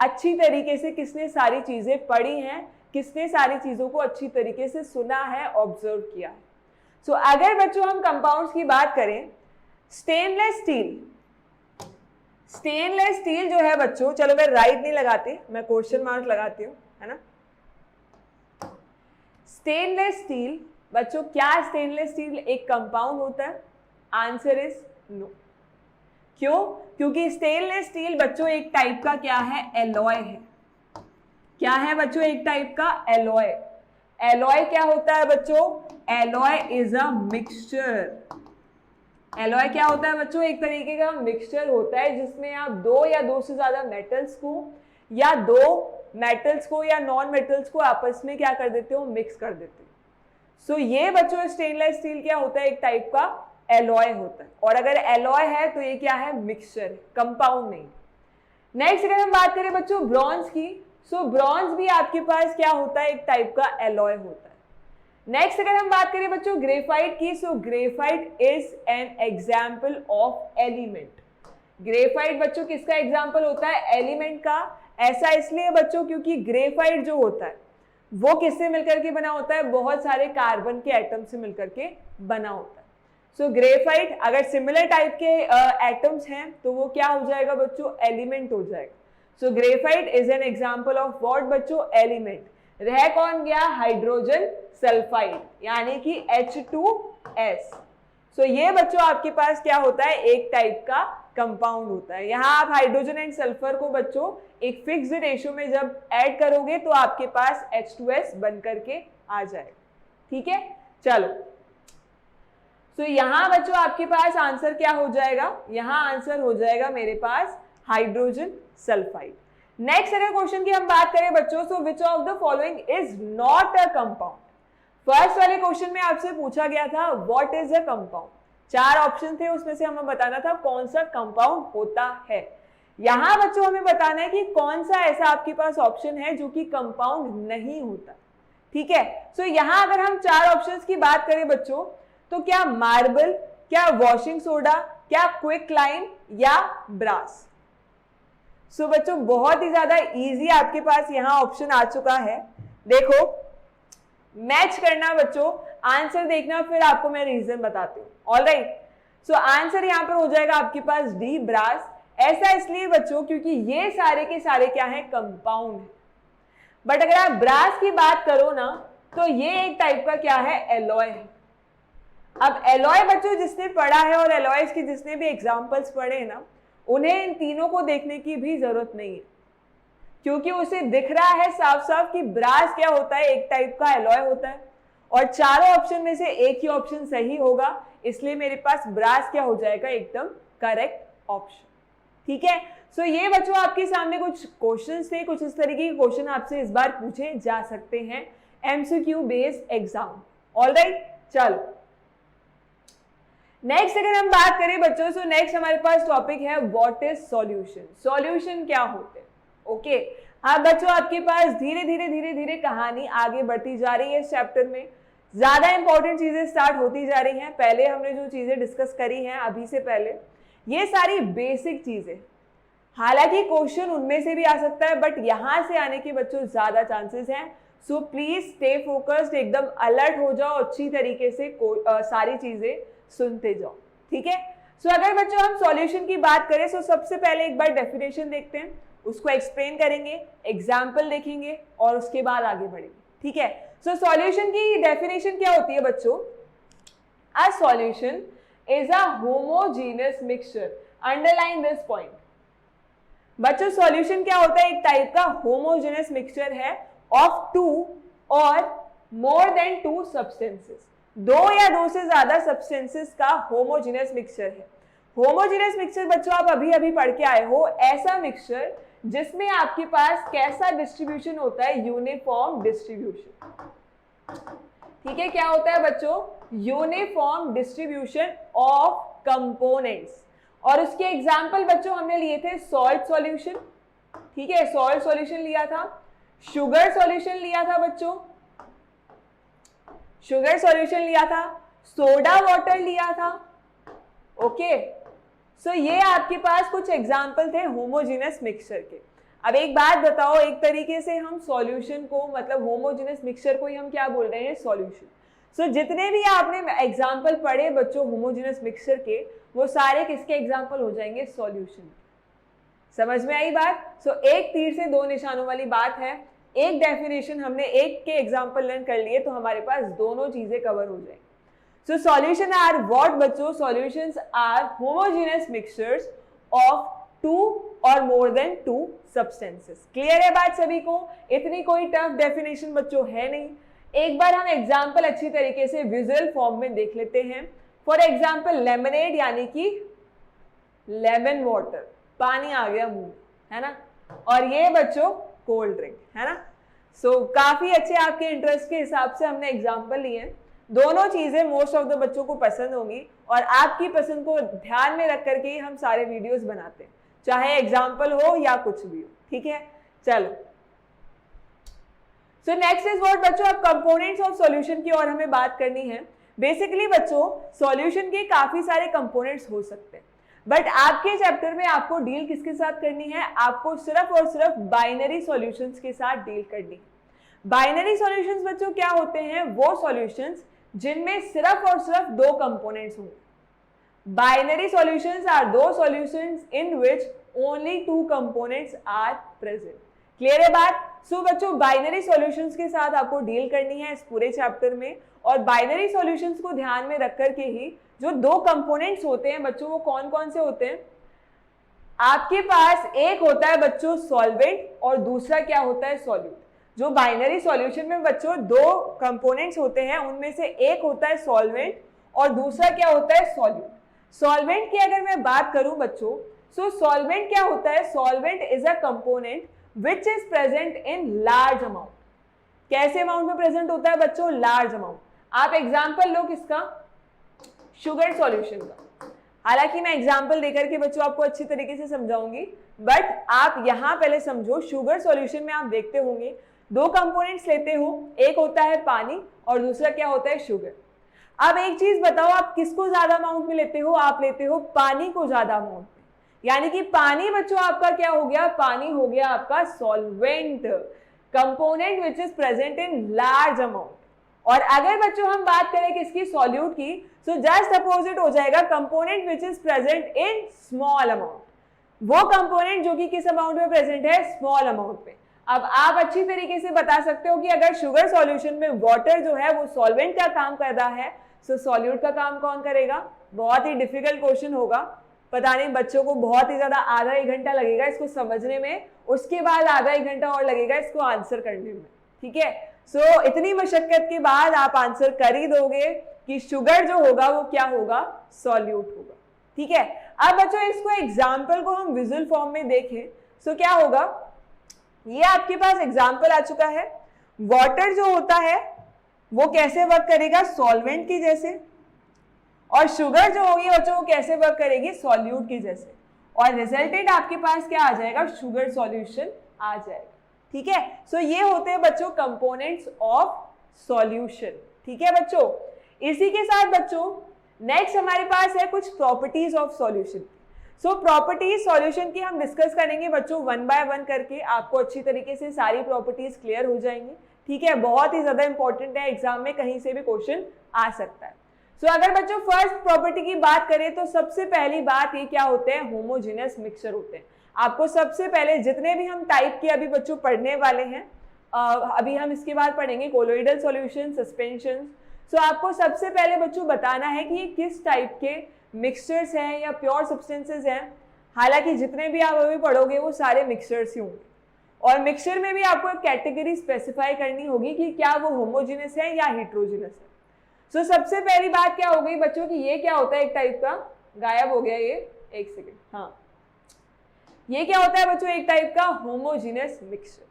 अच्छी तरीके से किसने सारी चीजें पढ़ी हैं, किसने सारी चीजों को अच्छी तरीके से सुना है, ऑब्जर्व किया है। सो अगर बच्चों हम कंपाउंड्स की बात करें, स्टेनलेस स्टील, स्टेनलेस स्टील जो है बच्चों, चलो मैं राइट नहीं लगाती, मैं क्वेश्चन मार्क लगाती हूँ, है ना। स्टेनलेस स्टील बच्चों, क्या स्टेनलेस स्टील एक कंपाउंड होता है? Answer is no. क्यों? क्योंकि स्टेनलेस स्टील बच्चों एक टाइप का क्या है, एलॉय है। क्या है बच्चों? एक टाइप का एलॉय। एलॉय क्या होता है बच्चों? Alloy is a mixture. Alloy क्या होता है बच्चों? एक तरीके का मिक्सचर होता है जिसमें आप 2 या 2 से ज्यादा मेटल्स को, या 2 मेटल्स को या नॉन मेटल्स को आपस में क्या कर देते हो, मिक्स कर देते हो। सो ये बच्चों स्टेनलेस स्टील क्या होता है, एक टाइप का एलॉय होता है, और अगर एलॉय है तो ये क्या है, मिक्सचर है, कंपाउंड नहीं। नेक्स्ट अगर हम बात करें बच्चों ब्रॉन्ज की, सो ब्रॉन्ज भी आपके पास क्या होता है, एक टाइप का एलॉय होता है। नेक्स्ट अगर हम बात करें बच्चों ग्रेफाइट की, so graphite is an example of element. Graphite बच्चों किसका एग्जाम्पल होता है, एलिमेंट का। ऐसा इसलिए बच्चों क्योंकि ग्रेफाइट जो होता है वो किससे मिलकर के बना होता है, बहुत सारे कार्बन के एटम से मिलकर के बना होता है। सो ग्रेफाइट अगर सिमिलर टाइप के एटम्स हैं तो वो क्या हो जाएगा बच्चों, एलिमेंट हो जाएगा। So graphite is an example of what बच्चों, एलिमेंट। रह कौन गया, हाइड्रोजन सल्फाइड यानी कि H2S। सो ये बच्चों आपके पास क्या होता है, एक टाइप का कंपाउंड होता है। यहाँ आप हाइड्रोजन एंड सल्फर को बच्चों एक फिक्स्ड रेशियो में जब ऐड करोगे तो आपके पास H2S बन करके आ जाएगा। ठीक है, चलो। सो यहाँ बच्चों आपके पास आंसर क्या हो जाएगा, यहाँ आंसर हो जाएगा मेरे पास हाइड्रोजन सल्फाइड। नेक्स्ट अगर क्वेश्चन की हम बात करें बच्चों, so which of the following is not a compound. First वाले क्वेश्चन में आपसे पूछा गया था what is a compound. 4 option थे, उसमें से हमें बताना था कौन सा कंपाउंड होता है। यहां बच्चों हमें बताना है कि कौन सा ऐसा आपके पास ऑप्शन है जो कि कंपाउंड नहीं होता। ठीक है, सो यहां अगर हम 4 ऑप्शंस की बात करें बच्चों, तो क्या मार्बल, क्या वॉशिंग सोडा, क्या क्विक लाइम या ब्रास। सो बच्चों बहुत ही ज्यादा इजी आपके पास यहां ऑप्शन आ चुका है। देखो मैच करना बच्चों, आंसर देखना, फिर आपको मैं रीजन बताती हूँ। ऑलराइट, सो आंसर यहां पर हो जाएगा आपके पास डी, ब्रास। ऐसा इसलिए बच्चों क्योंकि ये सारे के सारे क्या है, कंपाउंड है। बट अगर आप ब्रास की बात करो ना, तो ये एक टाइप का क्या है, एलॉय है। अब एलॉय बच्चों जिसने पढ़ा है और एलॉयज के जिसने भी एग्जाम्पल्स पढ़े हैं ना, उन्हें इन तीनों को देखने की भी जरूरत नहीं है, क्योंकि उसे दिख रहा है साफ साफ कि ब्रास क्या होता है, एक टाइप का एलॉय होता है। और चारों ऑप्शन में से एक ही ऑप्शन सही होगा, इसलिए मेरे पास ब्रास क्या हो जाएगा, एकदम करेक्ट ऑप्शन। ठीक है, सो ये बच्चों आपके सामने कुछ क्वेश्चंस थे, कुछ इस तरीके के क्वेश्चन आपसे इस बार पूछे जा सकते हैं एमसीक्यू बेस्ड एग्जाम। ऑलराइट, चलो नेक्स्ट अगर हम बात करें बच्चों, सो नेक्स्ट हमारे पास टॉपिक है व्हाट इज सॉल्यूशन। सॉल्यूशन क्या होते हैं। ओके, हाँ बच्चों आपके पास धीरे धीरे कहानी आगे बढ़ती जा रही है इस चैप्टर में। ज्यादा इंपॉर्टेंट चीजें स्टार्ट होती जा रही हैं। पहले हमने जो चीजें डिस्कस करी हैं अभी से पहले, ये सारी बेसिक चीजें, हालांकि क्वेश्चन उनमें से भी आ सकता है, बट यहां से आने के बच्चों ज्यादा चांसेस हैं। सो प्लीज स्टे फोकस्ड, एकदम अलर्ट हो जाओ, अच्छी तरीके से सारी चीजें सुनते जाओ। ठीक है, सो अगर बच्चों हम सॉल्यूशन की बात करें, सो सबसे पहले एक बार डेफिनेशन देखते हैं, उसको एक्सप्लेन करेंगे, एग्जाम्पल देखेंगे और उसके बाद आगे बढ़ेंगे। ठीक है, सो सॉल्यूशन की डेफिनेशन क्या होती है बच्चों, a solution is a homogeneous mixture. Underline this point बच्चों, सॉल्यूशन क्या होता है, एक टाइप का होमोजेनियस मिक्सचर है ऑफ 2 और मोर देन 2 सब्सटेंसेस। 2 या 2 से ज्यादा सब्सटेंसेस का होमोजेनियस मिक्सचर है। होमोजेनियस मिक्सचर बच्चों आप अभी अभी पढ़ के आए हो, ऐसा मिक्सचर जिसमें आपके पास कैसा डिस्ट्रीब्यूशन होता है, यूनिफॉर्म डिस्ट्रीब्यूशन। ठीक है, क्या होता है बच्चों, यूनिफॉर्म डिस्ट्रीब्यूशन ऑफ कंपोनेंट्स। और उसके एग्जाम्पल बच्चों हमने लिए थे सॉल्ट सॉल्यूशन। ठीक है, सॉल्ट सॉल्यूशन लिया था, शुगर सॉल्यूशन लिया था बच्चों, शुगर सॉल्यूशन लिया था, सोडा वाटर लिया था। ओके, सो ये आपके पास कुछ एग्जाम्पल थे होमोजेनियस मिक्सचर के। अब एक बात बताओ, एक तरीके से हम सॉल्यूशन को, मतलब होमोजेनियस मिक्सचर को ही हम क्या बोल रहे हैं, सॉल्यूशन। सो जितने भी आपने एग्जाम्पल पढ़े बच्चों होमोजेनियस मिक्सचर के, वो सारे किसके एग्जाम्पल हो जाएंगे, सॉल्यूशन। समझ में आई बात। सो एक तीर से 2 निशानों वाली बात है। एक डेफिनेशन हमने एक के एग्जाम्पल लर्न कर लिए तो हमारे पास दोनों चीजें कवर हो जाएंगी। सो सॉल्यूशन आर व्हाट बच्चों, solutions are homogeneous mixtures of 2 और मोर देन 2 सब्सटेंसेस। क्लियर है बात सभी को, इतनी कोई टफ डेफिनेशन बच्चों है नहीं। एक बार हम एग्जाम्पल अच्छी तरीके से विजुअल फॉर्म में देख लेते हैं। फॉर एग्जाम्पल लेमनेड यानी कि लेमन वाटर, पानी आ गया मुंह, है ना। और ये बच्चों कोल्ड ड्रिंक, है ना। सो काफी अच्छे आपके इंटरेस्ट के हिसाब से हमने एग्जाम्पल लिए हैं। दोनों चीजें मोस्ट ऑफ द बच्चों को पसंद होंगी और आपकी पसंद को ध्यान में रख करके ही हम सारे वीडियोस बनाते हैं, चाहे एग्जाम्पल हो या कुछ भी हो। ठीक है, चलो सो नेक्स्ट इज व्हाट बच्चों, अब कंपोनेंट्स ऑफ सॉल्यूशन की और हमें बात करनी है। बेसिकली बच्चों सॉल्यूशन के काफी सारे कंपोनेंट्स हो सकते हैं, बट आपके चैप्टर में आपको डील किसके साथ करनी है, आपको सिर्फ और सिर्फ बाइनरी सॉल्यूशंस के साथ डील करनी है। बाइनरी सॉल्यूशंस बच्चों क्या होते हैं, वो सॉल्यूशंस जिनमें सिर्फ और सिर्फ दो कंपोनेंट्स होंगे। बाइनरी सॉल्यूशंस आर दो solutions in which only two components are present. Clear है बात? सो बच्चों बाइनरी सॉल्यूशंस के साथ आपको डील करनी है इस पूरे चैप्टर में, और बाइनरी सॉल्यूशंस को ध्यान में रख करके ही जो दो कंपोनेंट्स होते हैं बच्चों वो कौन कौन से होते हैं, आपके पास एक होता है बच्चों सॉल्वेंट और दूसरा क्या होता है सॉल्यूट। जो बाइनरी सॉल्यूशन में बच्चों दो कंपोनेंट्स होते हैं उनमें से एक होता है सॉल्वेंट और दूसरा क्या होता है सॉल्यूट। सॉल्वेंट की अगर मैं बात करूं बच्चों, सो सॉल्वेंट क्या होता है, solvent is a component which is present in large amount. कैसे अमाउंट में प्रेजेंट होता है बच्चों, लार्ज अमाउंट। आप एग्जाम्पल लो किसका, शुगर सॉल्यूशन का। हालांकि मैं एग्जाम्पल देकर के बच्चों आपको अच्छी तरीके से समझाऊंगी, बट आप यहां पहले समझो। शुगर सॉल्यूशन में आप देखते होंगे दो कंपोनेंट्स लेते हो, एक होता है पानी और दूसरा क्या होता है शुगर। अब एक चीज बताओ, आप किसको ज्यादा अमाउंट में लेते हो, आप लेते हो पानी को ज्यादा अमाउंट में, यानी कि पानी बच्चों आपका क्या हो गया, पानी हो गया आपका solvent, component which is present in large amount. और अगर बच्चों हम बात करें किसकी, सॉल्यूट की, सो जस्ट अपोजिट हो जाएगा, component which is present in small amount. वो कंपोनेंट जो कि किस अमाउंट में प्रेजेंट है, स्मॉल अमाउंट में। अब आप अच्छी तरीके से बता सकते हो कि अगर शुगर सॉल्यूशन में वाटर जो है वो सॉल्वेंट का काम कर रहा है, सो सॉल्यूट का काम कौन करेगा। बहुत ही डिफिकल्ट क्वेश्चन होगा, पता नहीं बच्चों को बहुत ही ज्यादा आधा एक घंटा लगेगा इसको समझने में, उसके बाद आधा एक घंटा और लगेगा इसको आंसर करने में, ठीक है। सो इतनी मशक्कत के बाद आप आंसर कर ही दोगे कि शुगर जो होगा वो क्या होगा, सॉल्यूट होगा, ठीक है। अब बच्चों इसको एग्जाम्पल को हम विजुअल फॉर्म में देखें, सो क्या होगा, ये आपके पास एग्जाम्पल आ चुका है। वाटर जो होता है वो कैसे वर्क करेगा, सॉल्वेंट की जैसे, और शुगर जो होगी बच्चों वो कैसे वर्क करेगी, सॉल्यूट की जैसे, और रिजल्टेंट आपके पास क्या आ जाएगा, शुगर सॉल्यूशन आ जाएगा, ठीक है। सो ये होते हैं बच्चों कंपोनेंट्स ऑफ सॉल्यूशन, ठीक है बच्चों। इसी के साथ बच्चों नेक्स्ट हमारे पास है कुछ properties of solution. So properties solution की हम डिस्कस करेंगे बच्चों वन बाय वन करके, आपको अच्छी तरीके से सारी प्रॉपर्टीज क्लियर हो जाएंगी, ठीक है। बहुत ही ज्यादा इंपॉर्टेंट है, एग्जाम में कहीं से भी क्वेश्चन आ सकता है। सो अगर बच्चों फर्स्ट प्रॉपर्टी की बात करें तो सबसे पहली बात ये क्या होते हैं, होमोजेनियस मिक्सचर होते हैं। आपको सबसे पहले जितने भी हम टाइप के अभी बच्चों पढ़ने वाले हैं, अभी हम इसके बाद पढ़ेंगे कोलोइडल सॉल्यूशन, सस्पेंशन। सो आपको सबसे पहले बच्चों बताना है कि ये किस टाइप के मिक्सचर्स हैं या प्योर सब्सटेंसेस हैं। हालांकि जितने भी आप अभी पढ़ोगे वो सारे मिक्सचर्स ही होंगे, और मिक्सचर में भी आपको एक कैटेगरी स्पेसिफाई करनी होगी कि क्या वो होमोजेनस है या हेट्रोजेनस है। सो सबसे पहली बात क्या हो गई बच्चों कि ये क्या होता है, एक टाइप का, गायब हो गया ये, एक सेकेंड, हाँ, ये क्या होता है बच्चों, एक टाइप का होमोजेनस मिक्सचर।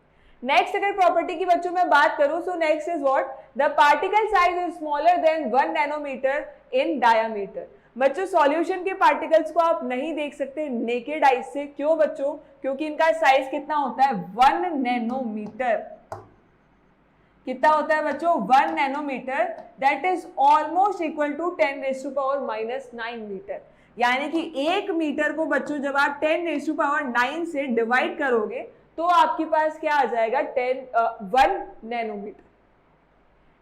नेक्स्ट अगर प्रॉपर्टी की बच्चों में बात करूं, so next is what, the particle size is smaller than 1 nanometre in diameter. बच्चों सॉल्यूशन के पार्टिकल्स को आप नहीं देख सकते नेकेड आइज से, क्यों बच्चों, क्योंकि इनका साइज कितना होता है, 1 नैनोमीटर। कितना होता है बच्चों, 1 nanometre, that is almost equal to 10⁻⁹ metre. यानी कि 1 मीटर को बच्चों जब आप 10⁻⁹ से डिवाइड करोगे तो आपके पास क्या आ जाएगा, 1 नैनोमीटर।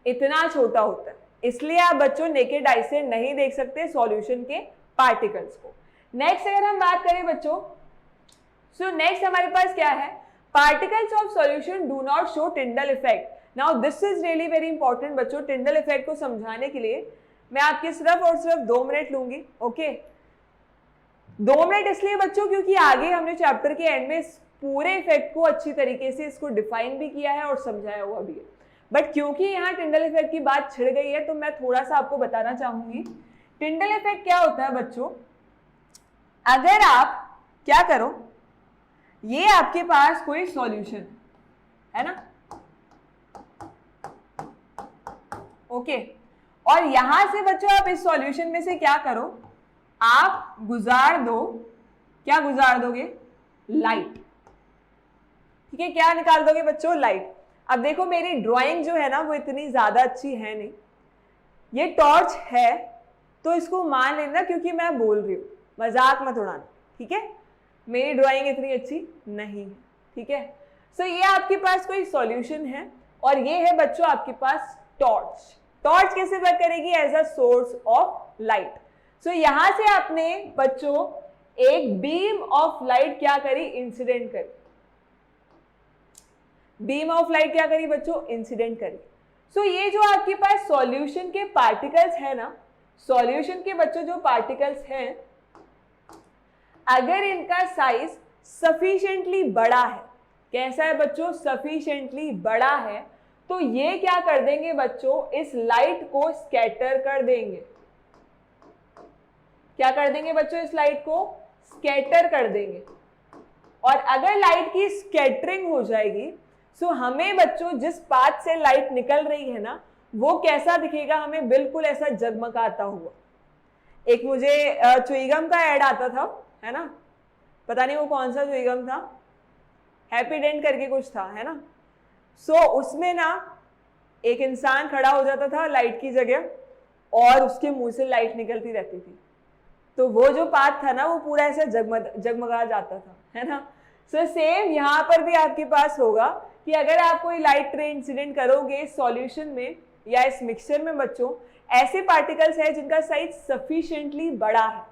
इतना छोटा होता है, इसलिए आप बच्चों नेकेड आई से नहीं देख सकते सॉल्यूशन के पार्टिकल्स को। नेक्स्ट अगर हम बात करें बच्चों, सो नेक्स्ट हमारे पास क्या है, particles of solution do not show Tyndall effect. Now this is really very important बच्चों। टिंडल इफेक्ट को समझाने के लिए मैं आपके सिर्फ और सिर्फ 2 मिनट लूंगी, ओके। 2 मिनट इसलिए बच्चों क्योंकि आगे हमने चैप्टर के एंड में इस पूरे इफेक्ट को अच्छी तरीके से इसको डिफाइन भी किया है और समझाया हुआ भी है, बट क्योंकि यहाँ टिंडल इफेक्ट की बात छिड़ गई है तो मैं थोड़ा सा आपको बताना चाहूंगी। टिंडल इफेक्ट क्या होता है बच्चों, अगर आप क्या करो, ये आपके पास कोई सॉल्यूशन है ना, ओके, और यहां से बच्चों आप इस सॉल्यूशन में से क्या करो, आप गुजार दो, क्या गुजार दोगे, लाइट, ठीक है। क्या निकाल दोगे बच्चों, लाइट। अब देखो मेरी ड्राइंग जो है ना वो इतनी ज्यादा अच्छी है नहीं, ये टॉर्च है तो इसको मान लेना क्योंकि मैं बोल रही हूँ, मजाक मत उड़ाना, ठीक है। मेरी ड्राइंग इतनी अच्छी नहीं है, ठीक है। सो ये आपके पास कोई सॉल्यूशन है और ये है बच्चों आपके पास टॉर्च। टॉर्च कैसे वर्क करेगी? As a source of light. So यहां से आपने बच्चों एक बीम ऑफ लाइट क्या करी? इंसिडेंट करी। बीम ऑफ लाइट क्या करी बच्चों? इंसिडेंट करी। सो ये जो आपके पास सॉल्यूशन के पार्टिकल्स है ना, सॉल्यूशन के बच्चों जो पार्टिकल्स हैं, अगर इनका साइज सफिशिएंटली बड़ा है, कैसा है बच्चों? सफिशिएंटली बड़ा है, तो ये क्या कर देंगे बच्चों? इस लाइट को स्कैटर कर देंगे। क्या कर देंगे बच्चों? इस लाइट को स्कैटर कर देंगे। और अगर लाइट की स्कैटरिंग हो जाएगी तो हमें बच्चों जिस पाथ से लाइट निकल रही है ना, वो कैसा दिखेगा? हमें बिल्कुल ऐसा जगमगाता हुआ। एक मुझे च्युइंगम का ऐड आता था, है ना, पता नहीं वो कौन सा च्युइंगम था, हैप्पीडेंट करके कुछ था, है ना। सो उसमें ना एक इंसान खड़ा हो जाता था लाइट की जगह और उसके मुंह से लाइट निकलती रहती थी, तो वो जो पाथ था ना वो पूरा ऐसा जगमगा जाता था, है ना। सो सेम यहाँ पर भी आपके पास होगा कि अगर आप कोई लाइट रे इंसिडेंट करोगे इस सॉल्यूशन में या इस मिक्सचर में बच्चों, ऐसे पार्टिकल्स है जिनका साइज सफिशिएंटली बड़ा है।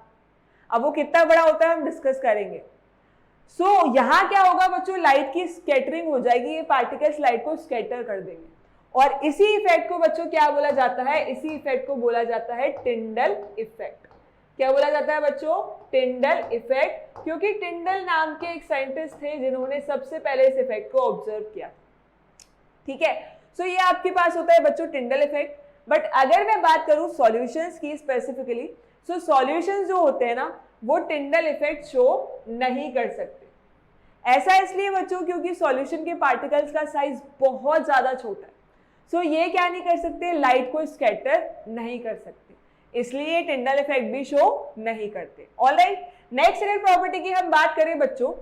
अब वो कितना बड़ा होता है हम डिस्कस करेंगे। सो यहाँ क्या होगा बच्चों? लाइट की स्कैटरिंग हो जाएगी, ये पार्टिकल्स लाइट को स्कैटर कर देंगे और इसी इफेक्ट को बच्चों क्या बोला जाता है? इसी इफेक्ट को बोला जाता है टिंडल इफेक्ट। क्या बोला जाता है बच्चों? टिंडल इफेक्ट, क्योंकि टिंडल नाम के एक साइंटिस्ट थे जिन्होंने सबसे पहले इस इफेक्ट को ऑब्जर्व किया, ठीक है। सो ये आपके पास होता है बच्चों टिंडल इफेक्ट। बट अगर मैं बात करूं सॉल्यूशंस की स्पेसिफिकली, सो सॉल्यूशंस जो होते हैं ना वो टिंडल इफेक्ट शो नहीं कर सकते। ऐसा इसलिए बच्चों क्योंकि सॉल्यूशन के पार्टिकल्स का साइज बहुत ज्यादा छोटा है। सो ये क्या नहीं कर सकते? लाइट को स्कैटर नहीं कर सकते, इसलिए टिंडल इफेक्ट भी शो नहीं करते। ऑलराइट, नेक्स्ट अगर प्रॉपर्टी की हम बात करें बच्चों,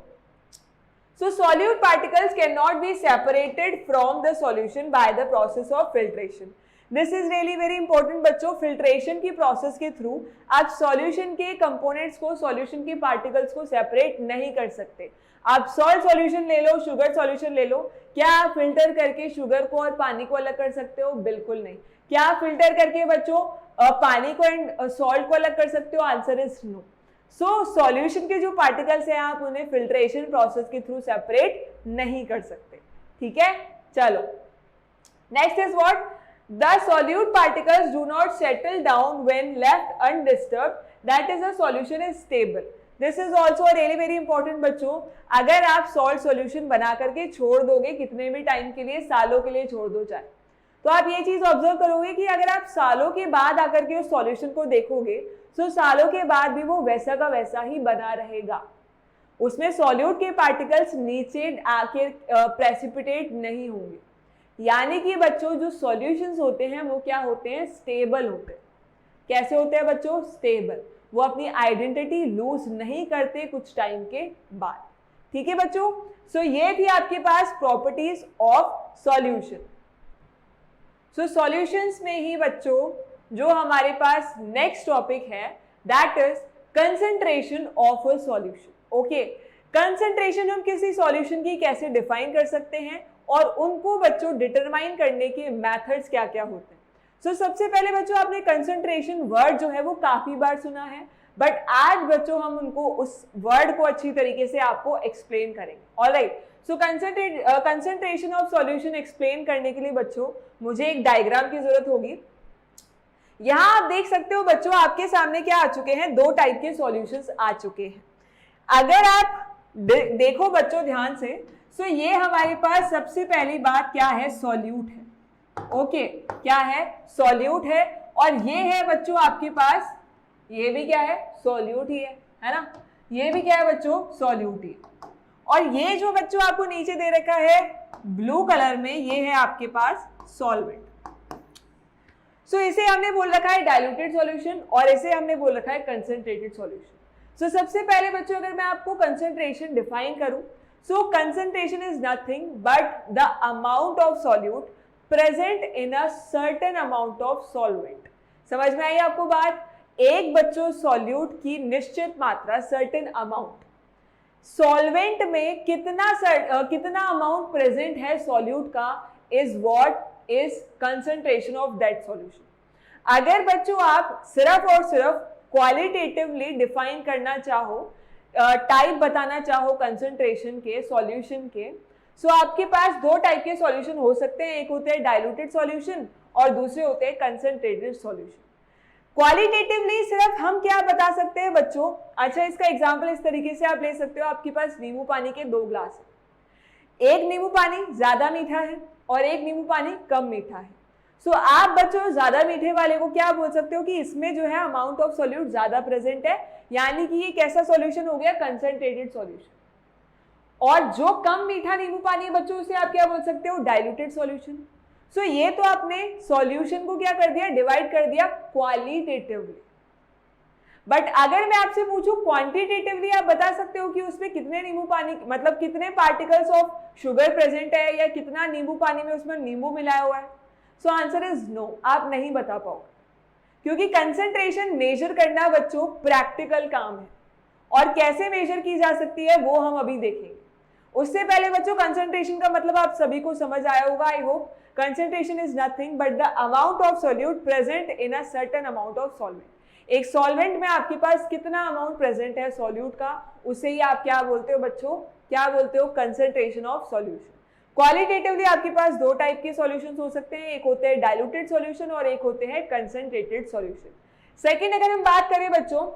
so solute particles can not be separated from the solution by the process of filtration. This is really very important बच्चों। फिल्ट्रेशन की प्रोसेस के थ्रू आप सॉल्यूशन के कंपोनेंट्स को, सॉल्यूशन के पार्टिकल्स को सेपरेट नहीं कर सकते। आप सॉल्ट सॉल्यूशन ले लो, शुगर सॉल्यूशन ले लो, क्या आप फिल्टर करके शुगर को और पानी को अलग कर सकते हो? बिल्कुल नहीं। क्या आप फिल्टर करके बच्चों पानी को एंड सॉल्ट को अलग कर सकते हो? Answer is no. So solution के जो पार्टिकल्स हैं आप उन्हें फिल्ट्रेशन प्रोसेस के थ्रू सेपरेट नहीं कर सकते, ठीक है। चलो next is what? The solute particles do not settle down when left undisturbed, that is a solution is stable. This is also really very important बच्चों। अगर आप सॉल्ट सॉल्यूशन बना करके छोड़ दोगे कितने भी टाइम के लिए, सालों के लिए छोड़ दो चाहे, तो आप ये चीज ऑब्जर्व करोगे कि अगर आप सालों के बाद आकर के उस सॉल्यूशन को देखोगे तो सालों के बाद भी वो वैसा का वैसा ही बना रहेगा। उसमें सॉल्यूट के पार्टिकल्स नीचे आके प्रेसिपिटेट नहीं होंगे। यानी कि बच्चों जो सॉल्यूशंस होते हैं वो क्या होते हैं? स्टेबल होते हैं। कैसे होते हैं बच्चों? स्टेबल। वो अपनी आइडेंटिटी लूज नहीं करते कुछ टाइम के बाद, ठीक है बच्चों। सो ये थी आपके पास properties of solution. So solutions में ही बच्चों जो हमारे पास नेक्स्ट टॉपिक है that is concentration of a solution. Okay, concentration हम किसी सॉल्यूशन की कैसे डिफाइन कर सकते हैं और उनको बच्चों डिटरमाइन करने के मेथड्स क्या क्या होते हैं। सो सबसे पहले बच्चों आपने कंसंट्रेशन वर्ड जो है वो काफी बार सुना है, बट आज बच्चों हम उनको उस वर्ड को अच्छी तरीके से आपको एक्सप्लेन करेंगे। Alright, so concentration of solution explain करने के लिए बच्चों मुझे एक डायग्राम की जरूरत होगी। यहाँ आप देख सकते हो बच्चों आपके सामने क्या आ चुके हैं? दो टाइप के सॉल्यूशंस आ चुके हैं। अगर आप देखो बच्चों ध्यान से, सो ये हमारे पास सबसे पहली बात क्या है? सॉल्यूट है। ओके, क्या है? सॉल्यूट है। और ये है बच्चों आपके पास, ये भी क्या है? सॉल्यूट ही है ना। ये भी क्या है बच्चों? सॉल्यूट ही। और ये जो बच्चों आपको नीचे दे रखा है ब्लू कलर में, ये है आपके पास सॉल्वेंट। सो इसे हमने बोल रखा है डाइल्यूटेड सॉल्यूशन और इसे हमने बोल रखा है कंसंट्रेटेड सॉल्यूशन। सो सबसे पहले बच्चों अगर मैं आपको कंसंट्रेशन डिफाइन करूं so concentration is nothing but the amount of solute present in a certain amount of solvent. समझ में आई आपको बात? एक बच्चों सॉल्यूट की निश्चित मात्रा, सर्टेन अमाउंट, सॉल्वेंट में कितना अमाउंट प्रेजेंट है सॉल्यूट का, is what is concentration of that solution. अगर बच्चों आप सिर्फ और सिर्फ क्वालिटेटिवली डिफाइन करना चाहो, टाइप बताना चाहो कंसंट्रेशन के, सॉल्यूशन के, सो आपके पास दो टाइप के सॉल्यूशन हो सकते हैं। एक होते हैं डाइल्यूटेड सॉल्यूशन और दूसरे होते हैं कंसंट्रेटेड सॉल्यूशन। क्वालिटेटिवली सिर्फ हम क्या बता सकते हैं बच्चों? अच्छा, इसका एग्जांपल इस तरीके से आप ले सकते हो, आपके पास नींबू पानी के 2 ग्लास है, एक नींबू पानी ज्यादा मीठा है और एक नींबू पानी कम मीठा है। सो आप बच्चों ज्यादा मीठे वाले को क्या बोल सकते हो कि इसमें जो है अमाउंट ऑफ सॉल्यूट ज्यादा प्रेजेंट है, यानी कि ये कैसा सॉल्यूशन हो गया? Concentrated solution. और जो कम मीठा नींबू पानी है बच्चों, उसे आप क्या बोल सकते हो? Diluted solution. सो ये तो आपने सॉल्यूशन को क्या कर दिया? डिवाइड कर दिया क्वालिटेटिवली। बट अगर मैं आपसे पूछूं क्वांटिटेटिवली, आप बता सकते हो कि उसमें कितने नींबू पानी, मतलब कितने पार्टिकल्स ऑफ शुगर प्रेजेंट है या कितना नींबू पानी में उसमें नींबू मिलाया हुआ है? सो आंसर इज नो, आप नहीं बता पाओगे, क्योंकि कंसंट्रेशन मेजर करना बच्चों प्रैक्टिकल काम है और कैसे मेजर की जा सकती है वो हम अभी देखेंगे। उससे पहले बच्चों कंसंट्रेशन का मतलब आप सभी को समझ आया होगा, I hope. Concentration is nothing but the amount of solute present in a certain amount of solvent. एक सॉल्वेंट में आपके पास कितना अमाउंट प्रेजेंट है सॉल्यूट का, उसे ही आप क्या बोलते हो बच्चों? क्या बोलते हो? Concentration of solution. क्वालिटेटिवली आपके पास दो टाइप के सॉल्यूशंस हो सकते हैं, एक होते हैं डाइल्यूटेड सॉल्यूशन और एक होते हैं कंसंट्रेटेड सॉल्यूशन। सेकंड, अगर हम बात करें बच्चों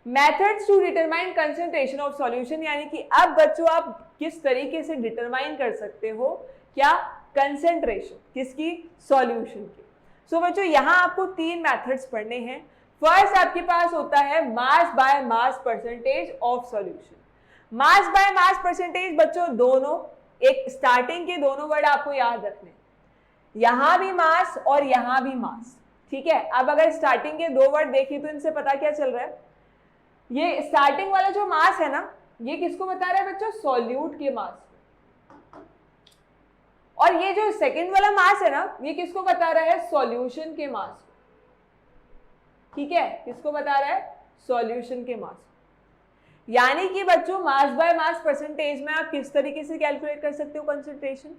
methods to determine concentration of solution, यानी कि अब बच्चों आप किस तरीके से डिटरमाइन कर सकते हो क्या? कंसंट्रेशन किसकी? सॉल्यूशन की। सो बच्चों यहाँ आपको 3 मेथड्स पढ़ने हैं। फर्स्ट आपके पास होता है mass by mass percentage of solution. Mass by mass percentage बच्चों दोनों, एक स्टार्टिंग के दोनों वर्ड आपको याद रखने, यहां भी मास और यहां भी मास, ठीक है। अब अगर स्टार्टिंग के 2 वर्ड देखिए तो इनसे पता क्या चल रहा है? ये स्टार्टिंग वाला जो मास है ना, ये किसको बता रहा है बच्चों? सॉल्यूट के मास। और ये जो सेकंड वाला मास है ना, ये किसको बता रहा है? सॉल्यूशन के मास, ठीक है। किसको बता रहा है? सॉल्यूशन के मास। यानी कि बच्चों मास बाय मास परसेंटेज में आप किस तरीके से कैलकुलेट कर सकते हो कंसंट्रेशन?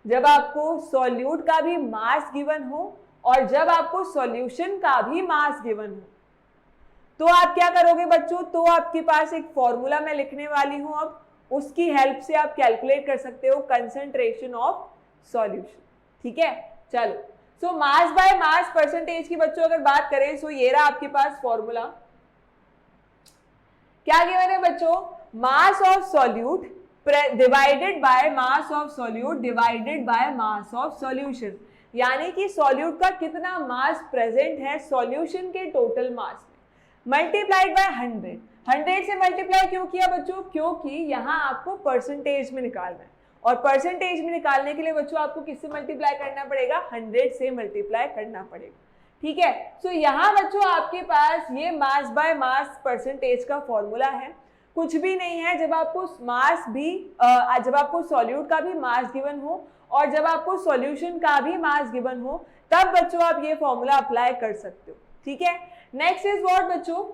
जब आपको सॉल्यूट का भी मास गिवन हो और जब आपको सॉल्यूशन का भी मास गिवन हो, तो आप क्या करोगे बच्चों? तो आपके पास एक फॉर्मूला मैं लिखने वाली हूं, अब उसकी हेल्प से आप कैलकुलेट कर सकते हो कंसंट्रेशन ऑफ सॉल्यूशन, ठीक है। चलो, सो मास बाय मास परसेंटेज की बच्चों अगर बात करें, सो ये रहा आपके पास फॉर्मूला। क्या गिवन है बच्चों? Mass of solute divided by mass of solute divided by mass of solution, यानी कि सॉल्यूट का कितना मास प्रेजेंट है सॉल्यूशन के टोटल मास में, मल्टीप्लाइड बाय 100। 100 से मल्टीप्लाई क्यों किया बच्चों? क्योंकि यहाँ आपको परसेंटेज में निकालना है और परसेंटेज में निकालने के लिए बच्चों आपको किससे मल्टीप्लाई करना पड़ेगा? 100 से मल्टीप्लाई करना पड़ेगा, ठीक है। सो यहाँ बच्चों आपके पास ये मास बाय मास परसेंटेज का फॉर्मूला है, कुछ भी नहीं है। जब आपको मास भी जब आपको सॉल्यूट का भी मास गिवन हो और जब आपको सॉल्यूशन का भी मास गिवन हो, तब बच्चों आप ये फॉर्मूला अप्लाई कर सकते हो, ठीक है। नेक्स्ट इज व्हाट बच्चों?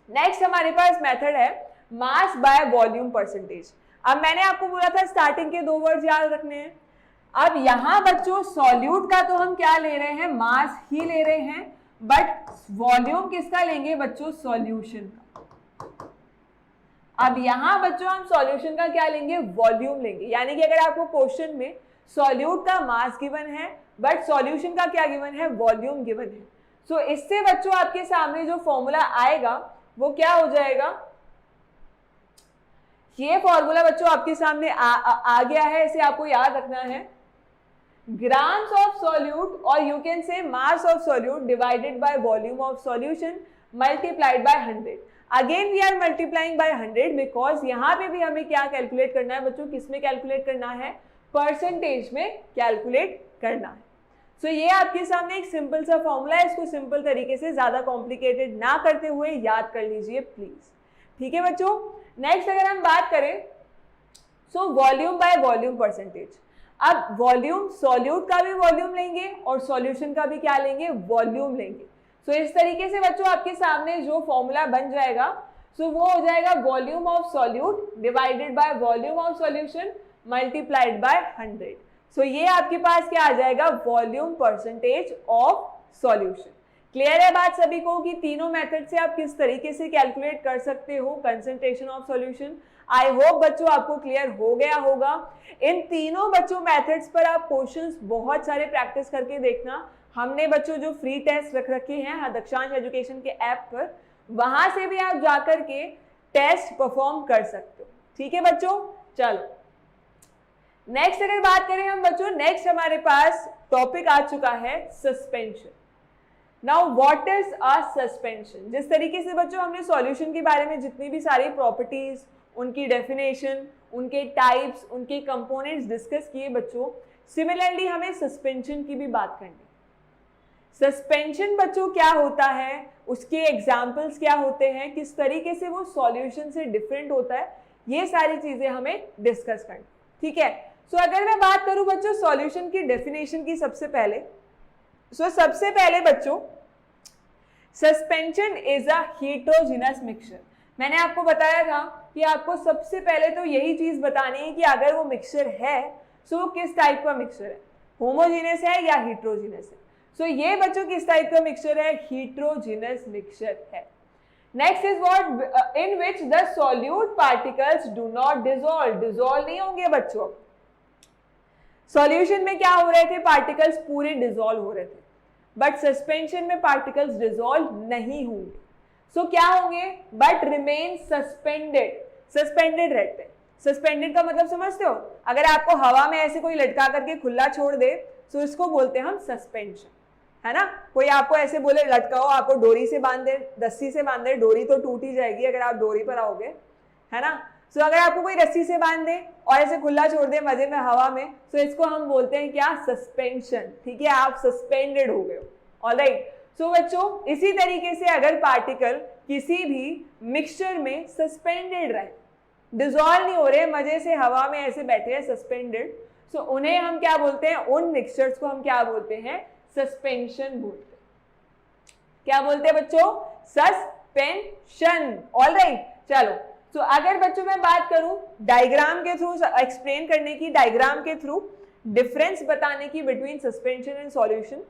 नेक्स्ट हमारे पास मेथड है मास बाय वॉल्यूम परसेंटेज। अब मैंने आपको बोला था स्टार्टिंग के 2 वर्ड्स याद रखने हैं। अब यहां बच्चों सॉल्यूट का तो हम क्या ले रहे हैं? मास ही ले रहे हैं, बट वॉल्यूम किसका लेंगे बच्चों? सॉल्यूशन का। अब यहां बच्चों हम सॉल्यूशन का क्या लेंगे? वॉल्यूम लेंगे। यानी कि अगर आपको क्वेश्चन में सॉल्यूट का मास गिवन है बट सॉल्यूशन का क्या गिवन है? वॉल्यूम गिवन है। सो इससे बच्चों आपके सामने जो फॉर्मूला आएगा वो क्या हो जाएगा? ये फॉर्मूला बच्चों आपके सामने आ गया है, इसे आपको याद रखना है। ग्राम्स ऑफ सॉल्यूट और you can say mass of solute divided by volume of solution multiplied by 100। Again we are multiplying by 100 because यहाँ पे भी हमें क्या कैलकुलेट करना है बच्चों? किस में कैलकुलेट करना है? परसेंटेज में कैलकुलेट करना है। सो ये आपके सामने एक सिंपल सा फॉर्मूला है, इसको सिंपल तरीके से ज्यादा कॉम्प्लिकेटेड ना करते हुए याद कर लीजिए प्लीज, ठीक है बच्चों। नेक्स्ट अगर हम बात करें so volume by volume percentage. अब वॉल्यूम सॉल्यूट का भी वॉल्यूम लेंगे और सॉल्यूशन का भी क्या लेंगे, वॉल्यूम लेंगे। सो इस तरीके से बच्चों आपके सामने जो फॉर्मूला बन जाएगा सो वो हो जाएगा volume of solute divided by volume of solution multiplied by 100। सो ये आपके पास क्या आ जाएगा, volume percentage of solution. Clear है बात सभी को कि तीनों मेथड से आप किस तरीके से कैलकुलेट कर सकते हो concentration of solution. I hope बच्चों आपको क्लियर हो गया होगा। इन तीनों बच्चों मेथड्स पर आप क्वेश्चंस बहुत सारे प्रैक्टिस करके देखना। हमने बच्चों जो फ्री टेस्ट रख रखे हैं दक्षांश एजुकेशन के ऐप पर, वहां से भी आप जाकर के टेस्ट परफॉर्म कर सकते हो। ठीक है बच्चों, चलो नेक्स्ट अगर बात करें हम बच्चों, नेक्स्ट हमारे पास टॉपिक आ चुका है suspension. Now what is a suspension. जिस तरीके से बच्चों हमने सॉल्यूशन के बारे में जितनी भी सारी प्रॉपर्टीज, उनकी डेफिनेशन, उनके टाइप्स, उनके कंपोनेंट्स डिस्कस किए बच्चों, सिमिलरली हमें सस्पेंशन की भी बात करनी। सस्पेंशन बच्चों क्या होता है, उसके एग्जाम्पल्स क्या होते हैं, किस तरीके से वो सॉल्यूशन से डिफरेंट होता है, ये सारी चीजें हमें डिस्कस करनी। ठीक है, सो अगर मैं बात करूं बच्चों सॉल्यूशन की डेफिनेशन की सबसे पहले, सबसे पहले बच्चों suspension is a heterogeneous mixture. मैंने आपको बताया था कि आपको सबसे पहले तो यही चीज बतानी है कि अगर वो मिक्सचर है सो वो किस टाइप का मिक्सचर है, होमोजेनस है या हेटेरोजेनस है। सो ये बच्चों किस टाइप का मिक्सचर है, हेटेरोजेनस मिक्सचर है। Next is what, in which the solute particles do not dissolve. Dissolve नहीं होंगे बच्चों। सॉल्यूशन में क्या हो रहे थे, पार्टिकल्स पूरे डिसॉल्व हो रहे थे, बट सस्पेंशन में पार्टिकल्स डिसॉल्व नहीं होंगे। सो क्या होंगे, बट रिमेन सस्पेंडेड। सस्पेंडेड रहते हैं। सस्पेंडेड का मतलब समझते हो, अगर आपको हवा में ऐसे कोई लटका करके खुला छोड़ दे तो इसको बोलते हैं हम सस्पेंशन, है ना। कोई आपको ऐसे बोले लटकाओ, आपको डोरी से बांध दे, रस्सी से बांध दे, डोरी तो टूट ही जाएगी अगर आप डोरी पर आओगे, है ना। सो अगर आपको कोई रस्सी से बांध दे और ऐसे खुला छोड़ दे मजे में हवा में, सो इसको हम बोलते हैं क्या, सस्पेंशन। ठीक है, आप सस्पेंडेड हो गए हो। ऑलराइट, सो बच्चों इसी तरीके से अगर पार्टिकल किसी भी मिक्सचर में सस्पेंडेड रहे, डिसॉल्व नहीं हो रहे, मजे से हवा में ऐसे बैठे हैं सस्पेंडेड, सो उन्हें हम क्या बोलते हैं, उन मिक्सचर्स को हम क्या बोलते हैं, सस्पेंशन बोलते हैं। क्या बोलते हैं बच्चों, सस्पेंशन। ऑलराइट, चलो तो अगर बच्चों मैं बात करूं डायग्राम के थ्रू एक्सप्लेन करने की, डायग्राम के थ्रू डिफरेंस बताने की बिटवीन सस्पेंशन एंड सॉल्यूशन।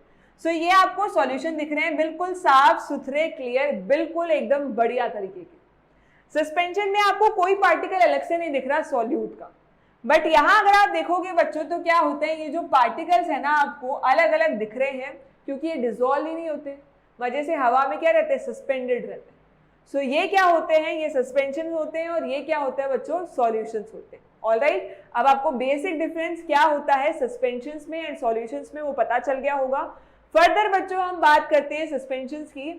सो ये आपको सॉल्यूशन दिख रहे हैं बिल्कुल साफ सुथरे, क्लियर, बिल्कुल एकदम बढ़िया तरीके के। सस्पेंशन में आपको कोई पार्टिकल अलग से नहीं दिख रहा सॉल्यूट का, बट यहां अगर आप देखोगे बच्चों तो क्या होता है, ये जो पार्टिकल्स है ना आपको अलग अलग दिख रहे हैं क्योंकि ये डिसॉल्व ही नहीं होते, वजह से हवा में क्या रहते हैं, सस्पेंडेड रहते हैं। सो ये क्या होते हैं, ये सस्पेंशन होते हैं, और ये क्या होता है बच्चों, सॉल्यूशंस होते हैं। ऑलराइट, अब आपको बेसिक डिफरेंस क्या होता है सस्पेंशंस में एंड सॉल्यूशंस में वो पता चल गया होगा। फर्दर बच्चों हम बात करते हैं सस्पेंशंस की।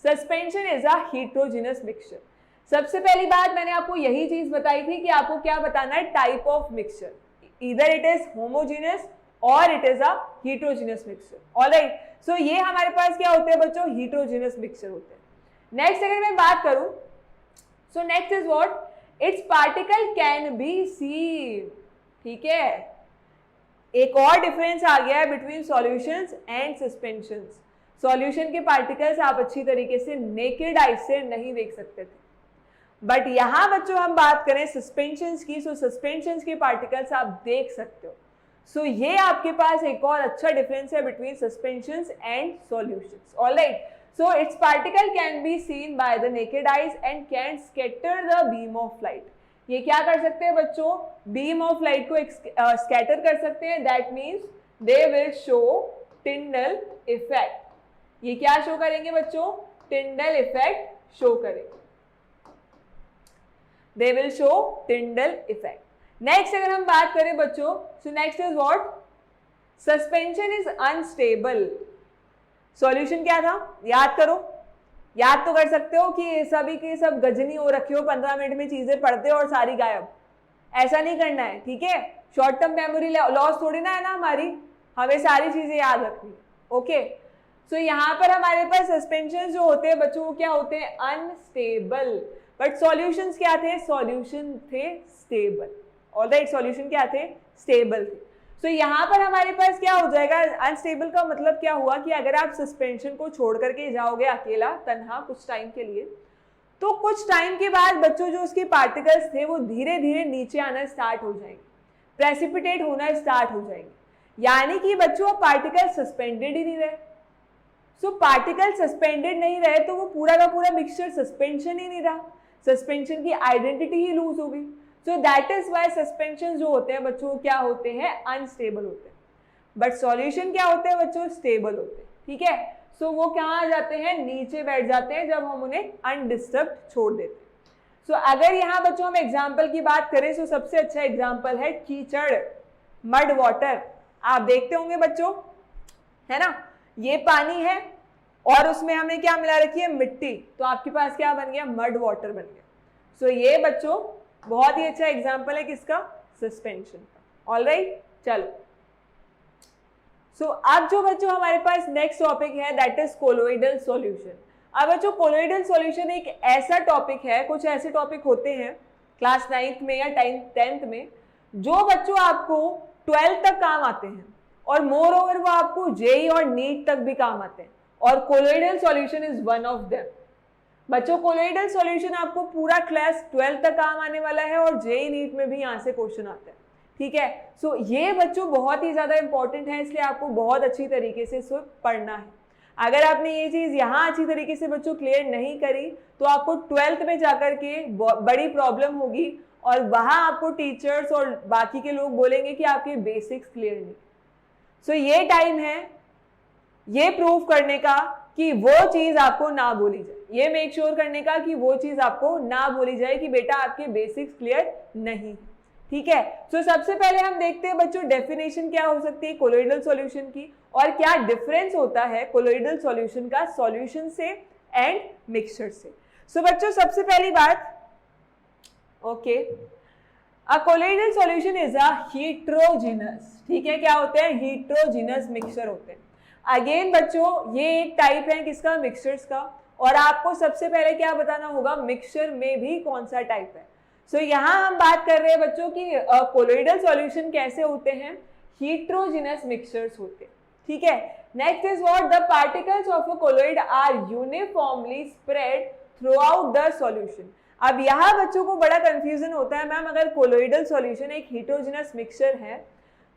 Suspension is a heterogeneous mixture. सबसे पहली बात मैंने आपको यही चीज बताई थी कि आपको क्या बताना है, type of mixture, either it is homogeneous or it is a heterogeneous mixture. Alright, so ये हमारे पास क्या होते हैं बच्चों, हेटेरोजेनस मिक्सचर होते हैं। नेक्स्ट अगर मैं बात करूं, so next is what, it's particle can be seen. ठीक है, एक और डिफरेंस आ गया है between solutions and suspensions. Solution के पार्टिकल्स आप अच्छी तरीके से नेकेड आई से नहीं देख सकते थे, बट यहां बच्चों हम बात करें सस्पेंशंस की, सो सस्पेंशंस के पार्टिकल्स आप देख सकते हो। सो ये आपके पास एक और अच्छा डिफरेंस है between suspensions and solutions. Alright, so its particle can be seen by the naked eyes and can scatter the beam of light. ये क्या कर सकते हैं बच्चों, beam of light को scatter कर सकते हैं, that means they will show Tyndall effect. ये क्या शो करेंगे बच्चों, Tyndall effect शो करेंगे, they will show Tyndall effect. Next अगर हम बात करें बच्चों, so next is what, suspension is unstable. Solution क्या था, याद करो, याद तो कर सकते हो कि सभी के सब गजनी हो रखे हो, 15 मिनट में चीजें पढ़ते हो और सारी गायब, ऐसा नहीं करना है। ठीक है, शॉर्ट टर्म मेमोरी लॉस थोड़ी ना है ना हमारी, हमें सारी चीजें याद रखनी। ओके, सो यहाँ पर हमारे पास सस्पेंशन जो होते हैं बच्चों वो क्या होते हैं, अनस्टेबल, बट सॉल्यूशंस क्या थे, सॉल्यूशन थे स्टेबल। ऑलराइट, सॉल्यूशन क्या थे, स्टेबल थे। सो यहाँ पर हमारे पास क्या हो जाएगा, अनस्टेबल का मतलब क्या हुआ कि अगर आप सस्पेंशन को छोड़ करके जाओगे अकेला तन्हा कुछ टाइम के लिए, तो कुछ टाइम के बाद बच्चों जो उसके पार्टिकल्स थे वो धीरे धीरे नीचे आना स्टार्ट हो जाएंगे, प्रेसिपिटेट होना स्टार्ट हो जाएंगे, यानी कि बच्चों पार्टिकल सस्पेंडेड ही नहीं रहे। सो पार्टिकल सस्पेंडेड नहीं रहे तो वो पूरा का पूरा मिक्सचर सस्पेंशन ही नहीं रहा, सस्पेंशन की आइडेंटिटी ही लूज हो गई। So that is why suspension जो होते हैं बच्चों क्या होते हैं, अनस्टेबल होते हैं, बट सॉल्यूशन क्या होते हैं बच्चों, स्टेबल होते हैं। ठीक है, सो वो कहाँ आ जाते हैं, नीचे बैठ जाते हैं जब हम उन्हें अनडिस्टर्ब छोड़ देते हैं। सो अगर यहाँ बच्चों हम एग्जाम्पल की बात करें तो सबसे अच्छा एग्जाम्पल है कीचड़, मड वाटर। आप देखते होंगे बच्चों, है ना, ये पानी है और उसमें हमने क्या मिला रखी है, मिट्टी, तो आपके पास क्या बन गया, मड वाटर बन गया। सो ये बच्चों बहुत ही अच्छा एग्जाम्पल है किसका, सस्पेंशन का। ऑलराइट, चलो सो अब जो बच्चों हमारे पास नेक्स्ट टॉपिक है दैट इज कोलोइडल सॉल्यूशन। अब बच्चों कोलोइडल सॉल्यूशन एक ऐसा टॉपिक है, कुछ ऐसे टॉपिक होते हैं क्लास 9th में या 10th में जो बच्चों आपको 12th तक काम आते हैं और मोर ओवर वो आपको जेई और नीट तक भी काम आते हैं, और colloidal solution is one of them. बच्चों कोलोइडल सॉल्यूशन आपको पूरा क्लास 12th तक काम आने वाला है और जेई नीट में भी यहाँ से क्वेश्चन आते हैं। ठीक है, सो ये बच्चों बहुत ही ज्यादा इंपॉर्टेंट है, इसलिए आपको बहुत अच्छी तरीके से इसको पढ़ना है। अगर आपने ये चीज यहाँ अच्छी तरीके से बच्चों क्लियर नहीं करी तो आपको 12th में जाकर के बड़ी प्रॉब्लम होगी और वहां आपको टीचर्स और बाकी के लोग बोलेंगे कि आपके बेसिक्स क्लियर नहीं। सो ये टाइम है ये प्रूव करने का कि वो चीज आपको ना बोली जाए, ये मेक श्योर करने का कि वो चीज आपको ना बोली जाए कि बेटा आपके बेसिक्स क्लियर नहीं है। ठीक है, तो सबसे पहले हम देखते हैं बच्चों डेफिनेशन क्या हो सकती है कोलोइडल सॉल्यूशन की और क्या डिफरेंस होता है कोलोइडल सॉल्यूशन का सॉल्यूशन से एंड मिक्सचर से। सो बच्चों सबसे पहली बात, okay, a colloidal solution is a heterogeneous. ठीक है, क्या होते हैं, हीट्रोजीनस मिक्सचर होते हैं। अगेन बच्चों ये एक टाइप है किसका, मिक्सचर्स का, और आपको सबसे पहले क्या बताना होगा, मिक्सचर में भी कौन सा टाइप है। सो यहाँ हम बात कर रहे हैं बच्चों की कोलोइडल सॉल्यूशन कैसे होते हैं, हीट्रोजीनस मिक्सचर्स होते हैं। ठीक है, next is what, the particles of a colloid are uniformly spread through out the solution. अब यहाँ बच्चों को बड़ा कंफ्यूजन होता है, मैम अगर कोलोइडल सॉल्यूशन एक हीट्रोजीनस मिक्सचर है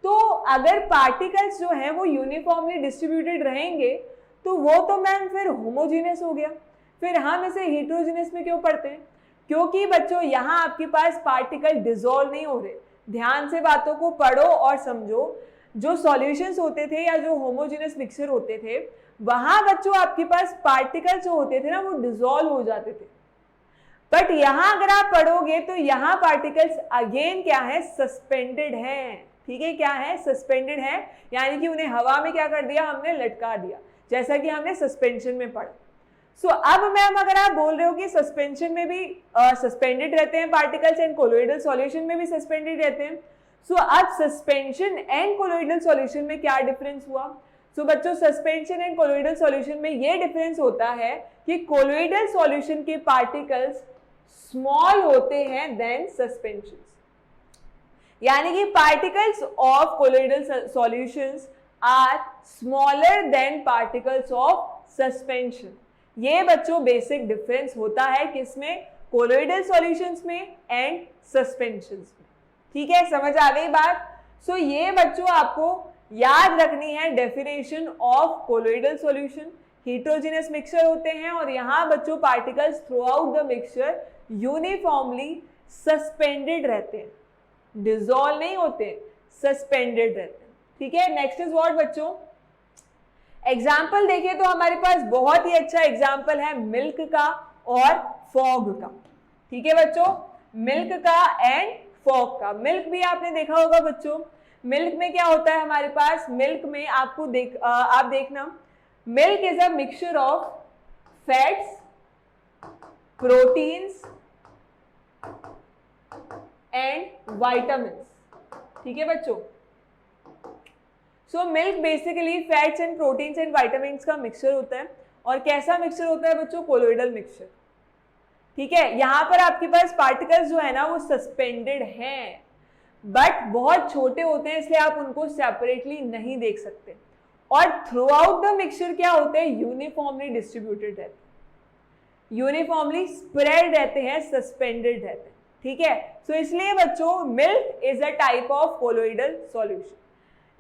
तो अगर पार्टिकल्स जो हैं वो यूनिफॉर्मली डिस्ट्रीब्यूटेड रहेंगे तो वो तो मैम फिर होमोजीनस हो गया, फिर हम इसे हीट्रोजीनस में क्यों पढ़ते हैं, क्योंकि बच्चों यहाँ आपके पास पार्टिकल डिसॉल्व नहीं हो रहे। ध्यान से बातों को पढ़ो और समझो, जो सॉल्यूशंस होते थे या जो होमोजेनस मिक्सचर होते थे वहां बच्चों आपके पास पार्टिकल जो होते थे ना वो डिसॉल्व हो जाते थे, बट यहाँ अगर आप पढ़ोगे तो यहाँ पार्टिकल्स अगेन क्या है, सस्पेंडेड हैं। ठीक है, क्या है, सस्पेंडेड है, यानी कि उन्हें हवा में क्या कर दिया, हमने लटका दिया, जैसा कि हमने सस्पेंशन में पढ़ा। सो अब मैम अगर आप बोल रहे हो कि सस्पेंशन में भी सस्पेंडेड रहते हैं पार्टिकल्स एंड कोलोइडल सॉल्यूशन में भी सस्पेंडेड रहते हैं, सो अब सस्पेंशन एंड कोलोइडल सॉल्यूशन में क्या डिफरेंस हुआ। सो बच्चों सस्पेंशन एंड कोलोइडल सॉल्यूशन में ये डिफरेंस होता है कि कोलोइडल सॉल्यूशन के पार्टिकल्स स्मॉल होते हैं देन सस्पेंशन, यानी कि particles of colloidal solutions are smaller than particles of suspension. ये बच्चों बेसिक डिफरेंस होता है किसमें, कोलोइडल सॉल्यूशंस में एंड सस्पेंशंस में। ठीक है, समझ आ गई बात। सो ये बच्चों आपको याद रखनी है definition of colloidal solution, heterogeneous mixture होते हैं और यहाँ बच्चों particles throughout the mixture uniformly suspended रहते हैं, डिसॉल्व नहीं होते, सस्पेंडेड रहते हैं। ठीक है, नेक्स्ट इज व्हाट बच्चों, एग्जाम्पल देखिए तो हमारे पास बहुत ही अच्छा एग्जाम्पल है मिल्क का और फॉग का। ठीक है बच्चों, मिल्क का एंड फॉग का। मिल्क भी आपने देखा होगा बच्चों, मिल्क में क्या होता है हमारे पास, मिल्क में आपको आप देखना, milk is a mixture of fats, proteins and vitamins. ठीक है बच्चों, so milk basically fats and proteins and vitamins का मिक्सचर होता है। और कैसा मिक्सचर होता है बच्चों, कोलोइडल मिक्सचर। ठीक है, यहाँ पर आपके पास पार्टिकल्स जो है ना वो सस्पेंडेड हैं, बट बहुत छोटे होते हैं इसलिए आप उनको सेपरेटली नहीं देख सकते। और थ्रू आउट द मिक्सचर क्या होते हैं, यूनिफॉर्मली डिस्ट्रीब्यूटेड रहते हैं, यूनिफॉर्मली स्प्रेड रहते हैं, सस्पेंडेड रहते हैं, ठीक है। सो इसलिए बच्चों milk is a type of colloidal solution.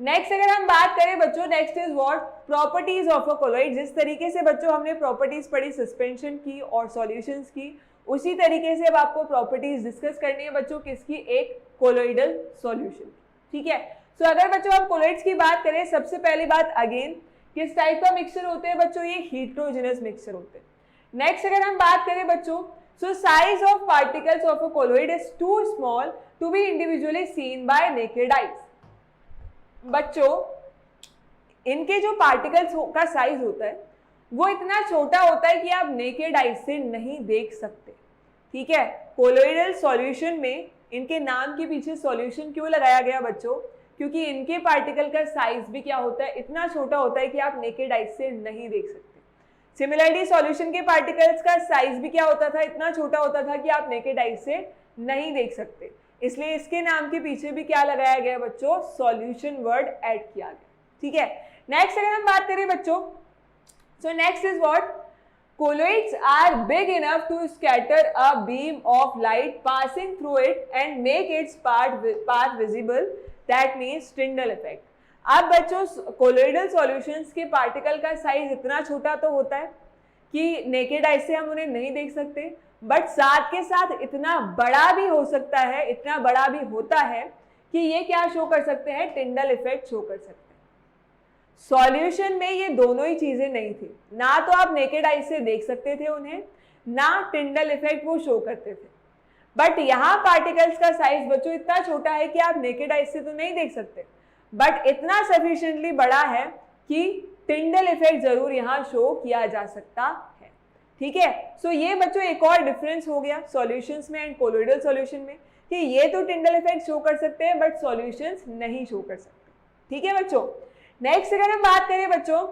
Next अगर हम बात करें बच्चों, next is what, properties of a colloid. जिस तरीके से बच्चों हमने प्रॉपर्टीज पढ़ी सस्पेंशन की और सॉल्यूशंस की, उसी तरीके से अब आपको प्रॉपर्टीज डिस्कस करनी है बच्चों किसकी, एक कोलोइडल सॉल्यूशन, ठीक है। सो अगर बच्चों हम कोलोइड्स की बात करें, सबसे पहली बात अगेन किस टाइप का मिक्सचर होते हैं बच्चों, ये हीट्रोजेनस मिक्सचर होते हैं। नेक्स्ट अगर हम बात करें बच्चों, so size of particles of a colloid is too small to be individually seen by naked eyes. बच्चों इनके जो पार्टिकल्स का साइज होता है वो इतना छोटा होता है कि आप नेकेड आइज से नहीं देख सकते, ठीक है। कोलोइडल सॉल्यूशन में इनके नाम के पीछे सॉल्यूशन क्यों लगाया गया बच्चों, क्योंकि इनके पार्टिकल का साइज भी क्या होता है, इतना छोटा होता है कि आप नेकेड आइज से नहीं देख सकते। सिमिलरली सॉल्यूशन के पार्टिकल्स का साइज भी क्या होता था, इतना छोटा होता था कि आप नेकेड आइज से नहीं देख सकते, इसलिए इसके नाम के पीछे भी क्या लगाया गया बच्चों, सॉल्यूशन वर्ड ऐड किया गया, ठीक है। नेक्स्ट अगर हम बात करें बच्चों, so next is what, colloids are big enough to scatter a beam of light passing through it and make its path visible, that means Tyndall effect। अब बच्चों कोलोइडल सॉल्यूशंस के पार्टिकल का साइज इतना छोटा तो होता है कि नेकेड आई से हम उन्हें नहीं देख सकते, बट साथ के साथ इतना बड़ा भी हो सकता है, इतना बड़ा भी होता है कि ये क्या शो कर सकते हैं, टिंडल इफेक्ट शो कर सकते हैं। सॉल्यूशन में ये दोनों ही चीजें नहीं थी, ना तो आप नेकेड आई से देख सकते थे उन्हें, ना टिंडल इफेक्ट वो शो करते थे, बट यहाँ पार्टिकल्स का साइज बच्चों इतना छोटा है कि आप नेकेड आई से तो नहीं देख सकते, बट इतना सफिशिएंटली बड़ा है कि टिंडल इफेक्ट जरूर यहाँ शो किया जा सकता है, ठीक है। सो ये बच्चों एक और डिफरेंस हो गया सॉल्यूशंस में एंड कोलोइडल सॉल्यूशन में, कि ये तो टिंडल इफेक्ट शो कर सकते हैं बट सॉल्यूशंस नहीं शो कर सकते, ठीक है बच्चों। नेक्स्ट अगर हम बात करें बच्चों,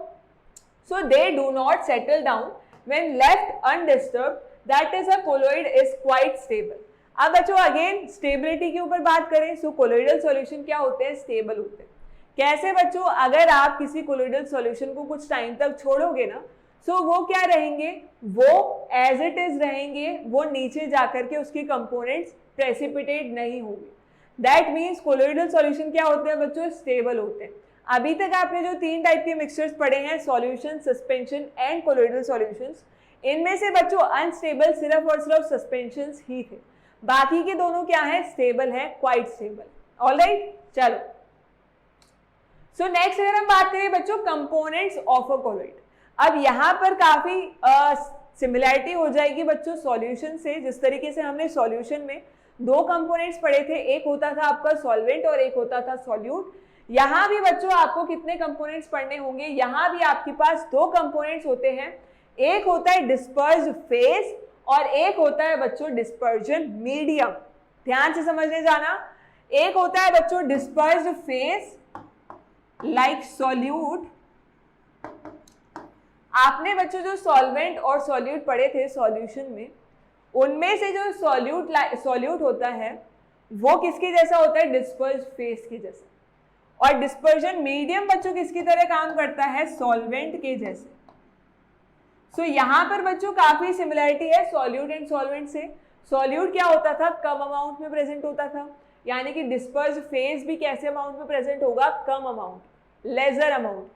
so they do not settle down when left undisturbed, that is a colloid is quite stable. अब बच्चों अगेन स्टेबिलिटी के ऊपर बात करें, सो कोलोइडल सॉल्यूशन क्या होते हैं, स्टेबल होते हैं। कैसे बच्चों, अगर आप किसी कोलोइडल सॉल्यूशन को कुछ टाइम तक छोड़ोगे ना, सो वो क्या रहेंगे, वो एज इट इज रहेंगे, वो नीचे जाकर के उसके कंपोनेंट्स प्रेसिपिटेट नहीं होंगे। दैट मीन्स कोलोइडल सॉल्यूशन क्या होते हैं बच्चों, स्टेबल होते हैं। अभी तक आपने जो 3 टाइप के मिक्सचर्स पढ़े हैं, solution, suspension and colloidal solutions, इनमें से बच्चों अनस्टेबल सिर्फ और सिर्फ सस्पेंशंस ही थे, बाकी के दोनों क्या है, स्टेबल है, क्वाइट स्टेबल। ऑलराइट, चलो। सो नेक्स्ट अगर हम बात करें बच्चों कंपोनेंट्स ऑफ अ कोलोइड, अब यहाँ पर काफी सिमिलैरिटी हो जाएगी बच्चों सॉल्यूशन से। जिस तरीके से हमने सॉल्यूशन में 2 कंपोनेंट्स पढ़े थे, एक होता था आपका सॉल्वेंट और एक होता था सॉल्यूट, यहाँ भी बच्चों आपको कितने कंपोनेंट्स पढ़ने होंगे, यहाँ भी आपके पास 2 कंपोनेंट्स होते हैं, एक होता है डिस्पर्स्ड फेज और एक होता है बच्चों डिस्पर्जन मीडियम। ध्यान से समझने जाना, एक होता है बच्चों डिस्पर्स्ड फेज लाइक सॉल्यूट। आपने बच्चों जो सॉल्वेंट और सॉल्यूट पढ़े थे सॉल्यूशन में, उनमें से जो सॉल्यूट होता है वो किसके जैसा होता है, डिस्पर्स्ड फेज के जैसा, और डिस्पर्जन मीडियम बच्चों किसकी तरह काम करता है, सॉल्वेंट के जैसे। सो यहाँ पर बच्चों काफी सिमिलरिटी है सॉल्यूट एंड सॉल्वेंट से। सॉल्यूट क्या होता था, कम अमाउंट में प्रेजेंट होता था, यानी कि डिस्पर्स्ड फेज भी कैसे अमाउंट में प्रेजेंट होगा, कम अमाउंट, लेजर अमाउंट।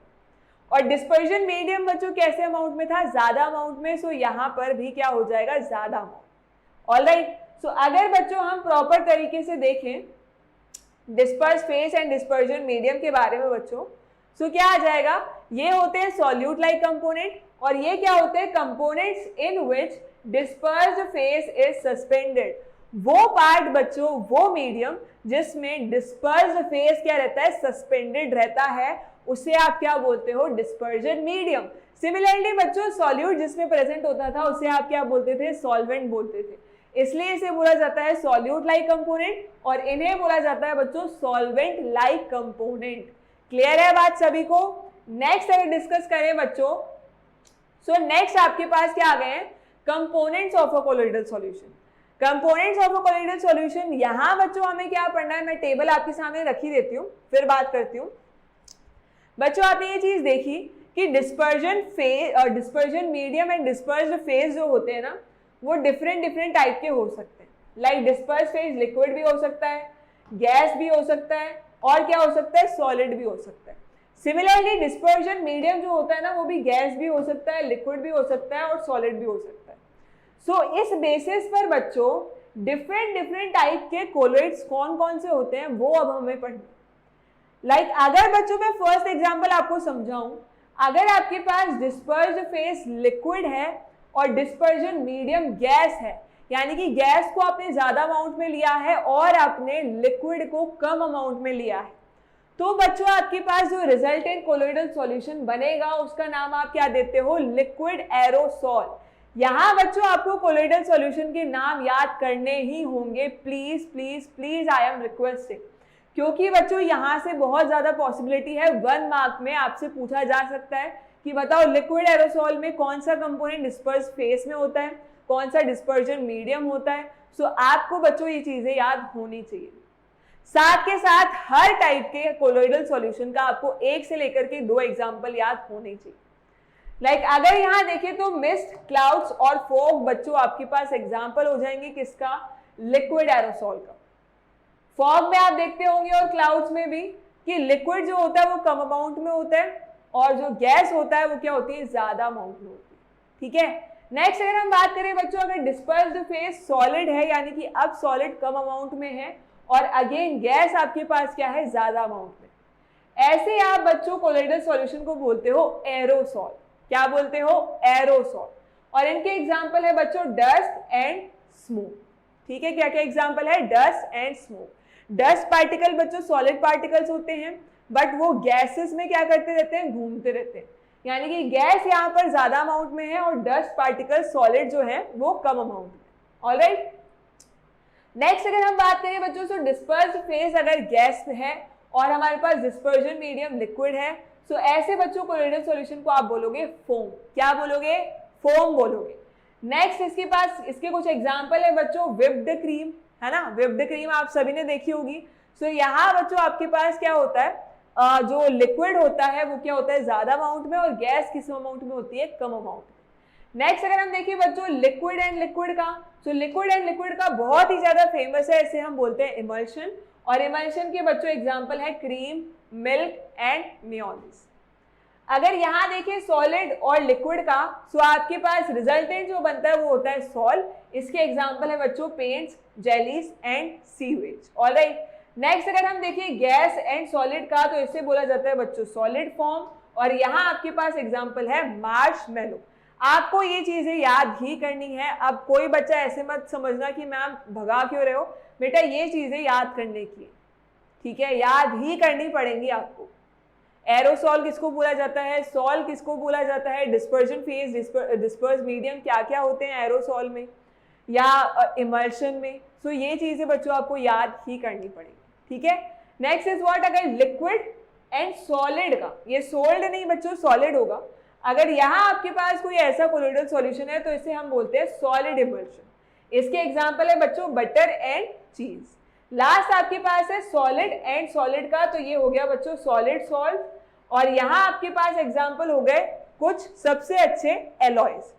और डिस्पर्जन मीडियम बच्चों कैसे अमाउंट में था, ज्यादा अमाउंट में। सो यहाँ पर भी क्या हो जाएगा, ज्यादा अमाउंट। ऑलराइट, सो अगर बच्चों हम प्रॉपर तरीके से देखें disperse phase and dispersion medium के बारे में बच्चों, सो क्या आ जाएगा, ये होते हैं सॉल्यूट लाइक कंपोनेंट और ये क्या होते हैं, components in which dispersed phase is suspended. वो पार्ट बच्चों, वो मीडियम जिसमें डिस्पर्स्ड फेज क्या रहता है, सस्पेंडेड रहता है, उसे आप क्या बोलते हो, डिस्पर्जन मीडियम। सिमिलरली बच्चों सॉल्यूट जिसमें प्रेजेंट होता था उसे आप क्या बोलते थे, सॉल्वेंट बोलते थे, इसलिए इसे बोला जाता है सॉल्यूट लाइक कंपोनेंट और इन्हें बोला जाता है बच्चों सॉल्वेंट लाइक कंपोनेंट। क्लियर है बात सभी को। नेक्स्ट अगर डिस्कस करें बच्चों, सो नेक्स्ट आपके पास क्या आ गए हैं, components of a colloidal solution. Components of a colloidal solution, यहाँ बच्चों हमें क्या पढ़ना है, मैं टेबल आपके सामने रखी देती हूँ, फिर बात करती हूँ। बच्चों आपने ये चीज देखी कि dispersion medium and dispersed phase जो होते हैं ना, वो डिफरेंट टाइप के हो सकते हैं। लाइक डिस्पर्स फेज लिक्विड भी हो सकता है, गैस भी हो सकता है, और क्या हो सकता है, सॉलिड भी हो सकता है। सिमिलरली डिस्पर्जन मीडियम जो होता है ना, वो भी गैस भी हो सकता है, लिक्विड भी हो सकता है, और सॉलिड भी हो सकता है। सो इस बेसिस पर बच्चों डिफरेंट टाइप के कोलोइड्स कौन कौन से होते हैं वो अब हमें पढ़ना। लाइक अगर बच्चों मैं फर्स्ट एग्जांपल आपको समझाऊं, अगर आपके पास डिस्पर्स्ड फेज लिक्विड है और डिस्पर्जन मीडियम गैस है, यानी कि गैस को आपने ज्यादा अमाउंट में लिया है और आपने लिक्विड को कम अमाउंट में लिया है, तो बच्चों आपके पास जो रिजल्टेंट कोलोइडल सॉल्यूशन बनेगा उसका नाम आप क्या देते हो, लिक्विड एरोसॉल। यहाँ बच्चों आपको कोलोइडल सॉल्यूशन के नाम याद करने ही होंगे, please please please, I am requesting, क्योंकि बच्चों यहाँ से बहुत ज्यादा पॉसिबिलिटी है 1 मार्क में आपसे पूछा जा सकता है कि बताओ लिक्विड एरोसॉल में कौन सा कंपोनेंट डिस्पर्स फेस में होता है, कौन सा डिस्पर्जन मीडियम होता है। सो आपको बच्चों ये चीजें याद होनी चाहिए। साथ के साथ हर टाइप के कोलोइडल सॉल्यूशन का आपको 1 से लेकर के 2 एग्जाम्पल याद होने चाहिए। लाइक अगर यहाँ देखें तो मिस्ट, क्लाउड्स और फॉग बच्चों आपके पास एग्जाम्पल हो जाएंगे किसका, लिक्विड एरोसॉल का। फॉग में आप देखते होंगे और क्लाउड्स में भी कि लिक्विड जो होता है वो कम अमाउंट में होता है और जो गैस होता है वो क्या होती है, ज्यादा अमाउंट में होती है। ठीक है, नेक्स्ट अगर हम बात करें बच्चों, अगर डिस्पर्स्ड फेज सॉलिड है, यानी कि अब सॉलिड कम अमाउंट में है और अगेन गैस आपके पास क्या है, ज्यादा अमाउंट में, ऐसे आप बच्चों कोलोइडल सॉल्यूशन को बोलते हो एरोसॉल। क्या बोलते हो, एरोसॉल। और इनके एग्जाम्पल है बच्चों डस्ट एंड स्मोक। ठीक है, क्या क्या एग्जाम्पल है, dust and smoke. Dust particle बच्चों सॉलिड पार्टिकल्स होते हैं, बट वो गैसेस में क्या करते रहते हैं, घूमते रहते हैं, यानी कि गैस यहाँ पर ज्यादा अमाउंट में है और डस्ट पार्टिकल सॉलिड जो है वो कम अमाउंट में। ऑलराइट, नेक्स्ट अगर हम बात करें बच्चों, सो डिस्पर्स्ड फेज अगर गैस है और हमारे पास डिस्पर्जन मीडियम लिक्विड है, सो ऐसे बच्चों कोलोइडल सॉल्यूशन को आप बोलोगे फोम। क्या बोलोगे, फोम बोलोगे। नेक्स्ट इसके कुछ एग्जाम्पल है बच्चों, विप्ड क्रीम, है ना, विप्ड क्रीम आप सभी ने देखी होगी। सो यहाँ बच्चों आपके पास क्या होता है, जो लिक्विड होता है वो क्या होता है, ज्यादा अमाउंट में, और गैस किस अमाउंट में होती है, कम अमाउंट में। नेक्स्ट अगर हम देखिए बच्चों लिक्विड एंड लिक्विड का, सो लिक्विड एंड लिक्विड का बहुत ही ज्यादा फेमस है, इसे हम बोलते हैं इमल्शन, और इमल्शन के बच्चों एग्जाम्पल है क्रीम, मिल्क एंड मेयोनीज। अगर यहाँ देखिए सॉलिड और लिक्विड का, सो आपके पास रिजल्टेंट जो बनता है वो होता है सॉल। इसके एग्जाम्पल है बच्चों paints, jellies and sewage. Alright, next अगर हम देखिए गैस एंड सॉलिड का, तो इसे बोला जाता है बच्चों सॉलिड फॉर्म, और यहाँ आपके पास एग्जाम्पल है मार्शमैलो। आपको ये चीजें याद ही करनी है। अब कोई बच्चा ऐसे मत समझना कि मैम भगा क्यों रहे हो, बेटा ये चीजें याद करने की, ठीक है, याद ही करनी पड़ेंगी आपको। एरोसॉल किसको बोला जाता है, सॉल किसको बोला जाता है, डिस्पर्जन फेज, डिस्पर्स मीडियम क्या क्या होते हैं एरोसॉल में या इमल्शन में। सो ये चीजें बच्चों आपको याद ही करनी पड़ेगी। ठीक है, नेक्स्ट इज व्हाट, अगर लिक्विड एंड सॉलिड का, ये सोल्ड नहीं बच्चों सॉलिड होगा, अगर यहाँ आपके पास कोई ऐसा कोलोइडल सॉल्यूशन है तो इसे हम बोलते हैं सॉलिड इमल्शन। इसके एग्जाम्पल है बच्चों बटर एंड चीज। लास्ट आपके पास है सॉलिड एंड सॉलिड का, तो ये हो गया बच्चों सॉलिड सॉल्ट, और यहाँ आपके पास एग्जाम्पल हो गए कुछ सबसे अच्छे एलॉयज।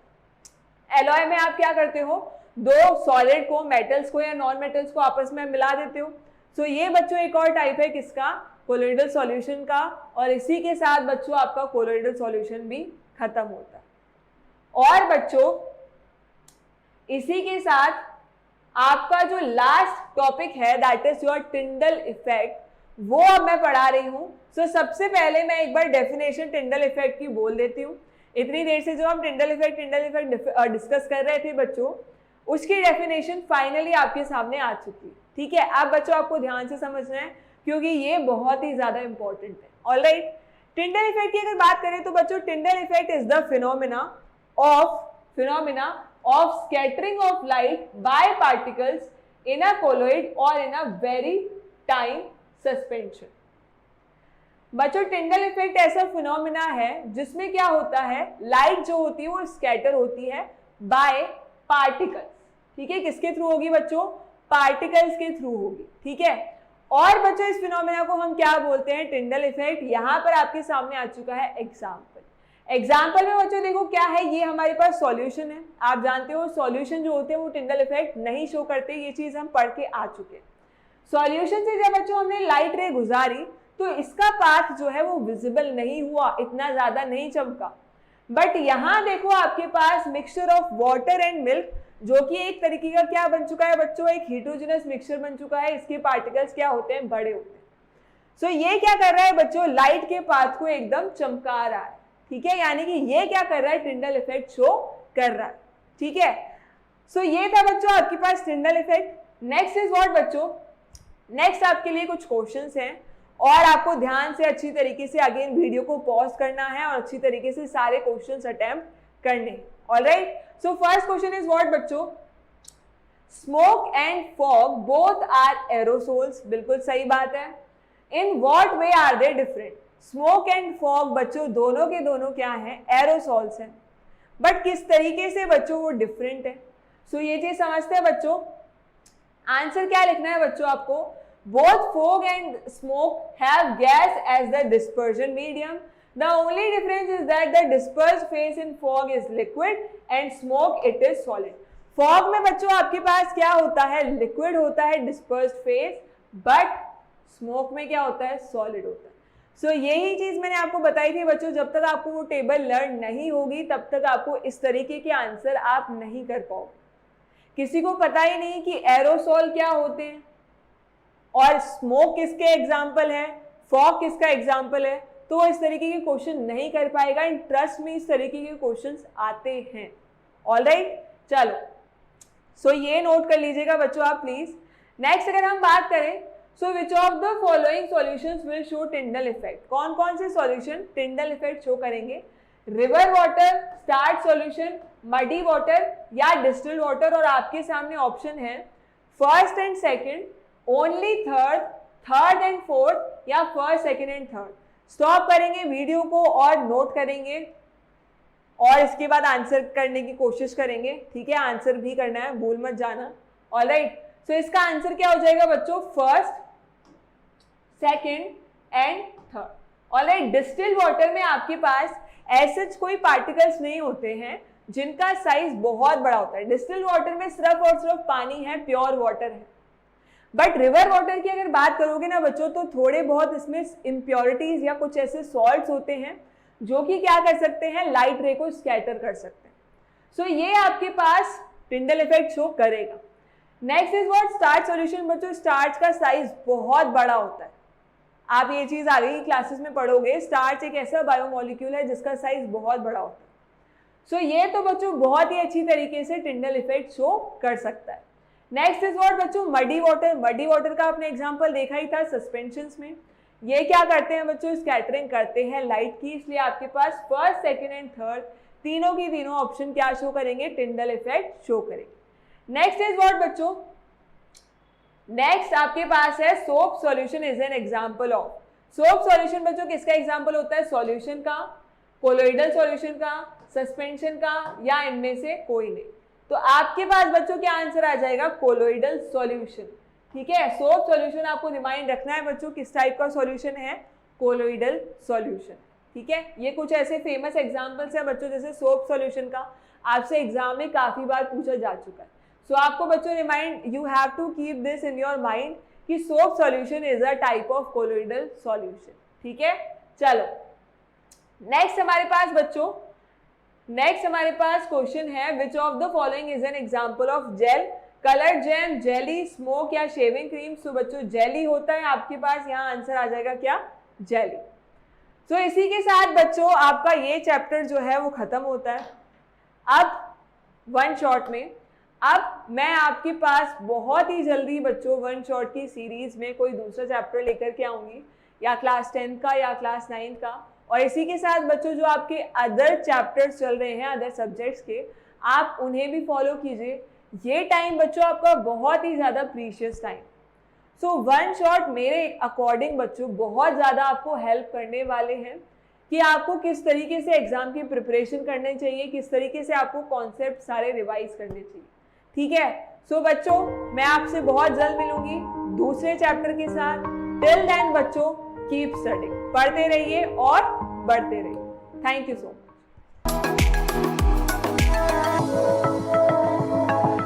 एलॉय में आप क्या करते हो, दो सॉलिड को, मेटल्स को या नॉन मेटल्स को आपस में मिला देते हो। सो ये बच्चों एक और टाइप है किसका, कोलोइडल सॉल्यूशन का, और इसी के साथ बच्चों आपका कोलोइडल सॉल्यूशन भी खत्म होता है। और बच्चों इसी के साथ आपका जो लास्ट टॉपिक है that is your Tyndall effect, वो अब मैं पढ़ा रही हूँ। सो सबसे पहले मैं एक बार डेफिनेशन टिंडल इफेक्ट की बोल देती हूँ। इतनी देर से जो हम टिंडल इफेक्ट डिस्कस कर रहे थे बच्चों, उसकी डेफिनेशन फाइनली आपके सामने आ चुकी है। ठीक है, अब बच्चों आपको ध्यान से समझना है क्योंकि ये बहुत ही ज्यादा इंपॉर्टेंट है। ऑलराइट, टिंडल इफेक्ट की अगर बात करें तो बच्चों Tyndall effect is the phenomena of scattering of light by particles in a colloid और इन अ वेरी टाइम सस्पेंशन। बच्चों टिंडल इफेक्ट ऐसा फिनोमिना है जिसमें क्या होता है, लाइट जो होती है वो स्कैटर होती है बाय पार्टिकल्स। ठीक है, किसके थ्रू होगी बच्चों, पार्टिकल्स के थ्रू होगी, ठीक है। और बच्चों इस फिनोमेना को हम क्या बोलते हैं, टिंडल इफेक्ट। यहाँ पर आपके सामने आ चुका है एग्जाम्पल में बच्चों देखो क्या है, ये हमारे पास सॉल्यूशन है। आप जानते हो सॉल्यूशन जो होते हैं वो टिंडल इफेक्ट नहीं शो करते, ये चीज हम पढ़ के आ चुके हैं। सॉल्यूशन से जब बच्चों हमने लाइट रे गुजारी तो इसका पाथ जो है वो विजिबल नहीं हुआ, इतना ज्यादा नहीं चमका। बट यहाँ देखो आपके पास mixture of water and milk, जो कि एक तरीके का क्या बन चुका है बच्चों, एक हेटेरोजेनस मिक्सचर बन चुका है। इसके पार्टिकल्स क्या होते हैं, बड़े होते हैं। सो ये क्या कर रहा है बच्चों, लाइट के पाथ को एकदम चमका रहा है, ठीक है। यानी कि ये क्या कर रहा है, टिंडल इफेक्ट शो कर रहा है, ठीक है। सो ये था बच्चों आपके पास Tyndall effect. Next is what बच्चों, नेक्स्ट आपके लिए कुछ क्वेश्चंस हैं और आपको ध्यान से अच्छी तरीके से अगेन वीडियो को पॉज करना है और अच्छी तरीके से सारे क्वेश्चंस अटेम्प्ट करने हैं। Alright, so first question is what बच्चों, smoke and fog both are aerosols. बिल्कुल सही बात है। In what way are they different. Smoke and fog बच्चों दोनों के दोनों क्या हैं, एरोसोल्स हैं। बट किस तरीके से बच्चों वो डिफरेंट है। सो ये चीज समझते हैं बच्चों। आंसर क्या लिखना है बच्चों आपको, both fog and smoke have gas as the dispersion medium. The only difference is that the dispersed phase in fog is liquid and smoke it is solid. Fog में बच्चों आपके पास क्या होता है, liquid होता है dispersed phase, but smoke में क्या होता है, solid होता है। So यही चीज मैंने आपको बताई थी बच्चों, जब तक आपको वो टेबल लर्न नहीं होगी तब तक आपको इस तरीके के आंसर आप नहीं कर पाओगे। किसी को पता ही नहीं कि एरोसोल क्या होते हैं और स्मोक किसके एग्जाम्पल है, फॉग किसका एग्जाम्पल है, तो वो इस तरीके के क्वेश्चन नहीं कर पाएगा। एंड ट्रस्ट में इस तरीके के क्वेश्चंस आते हैं। ऑलराइट, चलो सो ये नोट कर लीजिएगा बच्चों आप प्लीज। नेक्स्ट अगर हम बात करें, so which of the following solutions will show Tyndall effect. कौन कौन से सॉल्यूशन टिंडल इफेक्ट शो करेंगे, river water, starch solution, muddy water या डिस्टिल्ड वाटर। और आपके सामने ऑप्शन है first and second, only third, third and fourth या first second and third. Stop करेंगे वीडियो को और नोट करेंगे और इसके बाद आंसर करने की कोशिश करेंगे, ठीक है। आंसर भी करना है, भूल मत जाना। ऑलराइट, सो इसका आंसर क्या हो जाएगा बच्चों, first, second and third. Alright, distilled water में आपके पास ऐसे कोई पार्टिकल्स नहीं होते हैं जिनका साइज बहुत बड़ा होता है। डिस्टिल्ड वाटर में सिर्फ और सिर्फ पानी है, प्योर वाटर है। बट रिवर वाटर की अगर बात करोगे ना बच्चों, तो थोड़े बहुत इसमें इम्प्योरिटीज या कुछ ऐसे सॉल्ट्स होते हैं जो कि क्या कर सकते हैं, लाइट रे को स्कैटर कर सकते हैं। सो ये आपके पास टिंडल इफेक्ट शो करेगा। Next is what, starch solution. बच्चों स्टार्च का साइज बहुत बड़ा होता है, आप ये चीज आगे की क्लासेस में पढ़ोगे। स्टार्च एक ऐसा बायोमोलिक्यूल है जिसका साइज बहुत बड़ा होता है। सो ये तो बच्चों बहुत ही अच्छी तरीके से टिंडल इफेक्ट शो कर सकता है। नेक्स्ट इज व्हाट बच्चों, मडी वाटर। मडी वाटर का आपने एग्जांपल देखा ही था सस्पेंशंस में। ये क्या करते हैं बच्चों, स्कैटरिंग करते हैं लाइट की। इसलिए आपके पास फर्स्ट, सेकंड एंड थर्ड तीनों की तीनों ऑप्शन क्या शो करेंगे, टिंडल इफेक्ट शो करेंगे। नेक्स्ट इज व्हाट बच्चों, नेक्स्ट आपके पास है soap solution is an example of. Soap solution बच्चों किसका एग्जांपल होता है, सॉल्यूशन का, कोलोइडल सॉल्यूशन का, सस्पेंशन का या इनमें से कोई नहीं। तो आपके पास बच्चों क्या आंसर आ जाएगा, कोलोइडल सॉल्यूशन, ठीक है। सोप सॉल्यूशन आपको रिमाइंड रखना है बच्चों किस टाइप का सॉल्यूशन है, कोलोइडल सॉल्यूशन, ठीक है। ये कुछ ऐसे फेमस एग्जांपल्स हैं बच्चों, जैसे सोप सॉल्यूशन का आपसे एग्जाम में काफी बार पूछा जा चुका है। सो आपको बच्चों remind, you have to keep this in your mind कि soap solution is a type of colloidal solution, ठीक है। चलो नेक्स्ट हमारे पास बच्चों, नेक्स्ट हमारे पास क्वेश्चन है, विच of the following is an example of jail, colour jam, jelly, smoke या shaving cream. सो बच्चों जेली होता है आपके पास, यहाँ आंसर आ जाएगा क्या, जेली। सो इसी के साथ बच्चों आपका ये चैप्टर जो है वो खत्म होता है अब वन शॉट में। अब मैं आपके पास बहुत ही जल्दी बच्चों वन शॉट की सीरीज में कोई दूसरा चैप्टर लेकर के आऊंगी, या क्लास 10 का या क्लास 9 का। और इसी के साथ बच्चों जो आपके अदर चैप्टर्स चल रहे हैं अदर सब्जेक्ट्स के, आप उन्हें भी फॉलो कीजिए। ये टाइम बच्चों आपका बहुत ही ज़्यादा precious time. So one shot मेरे अकॉर्डिंग बच्चों बहुत ज़्यादा आपको हेल्प करने वाले हैं कि आपको किस तरीके से एग्जाम की प्रिपरेशन करनी चाहिए, किस तरीके से आपको कॉन्सेप्ट सारे रिवाइज करने चाहिए। ठीक है। सो बच्चों, मैं आपसे बहुत जल्द मिलूंगी दूसरे चैप्टर के साथ। टिल देन बच्चों, कीप स्टडिंग, पढ़ते रहिए और बढ़ते रहिए। Thank you so much.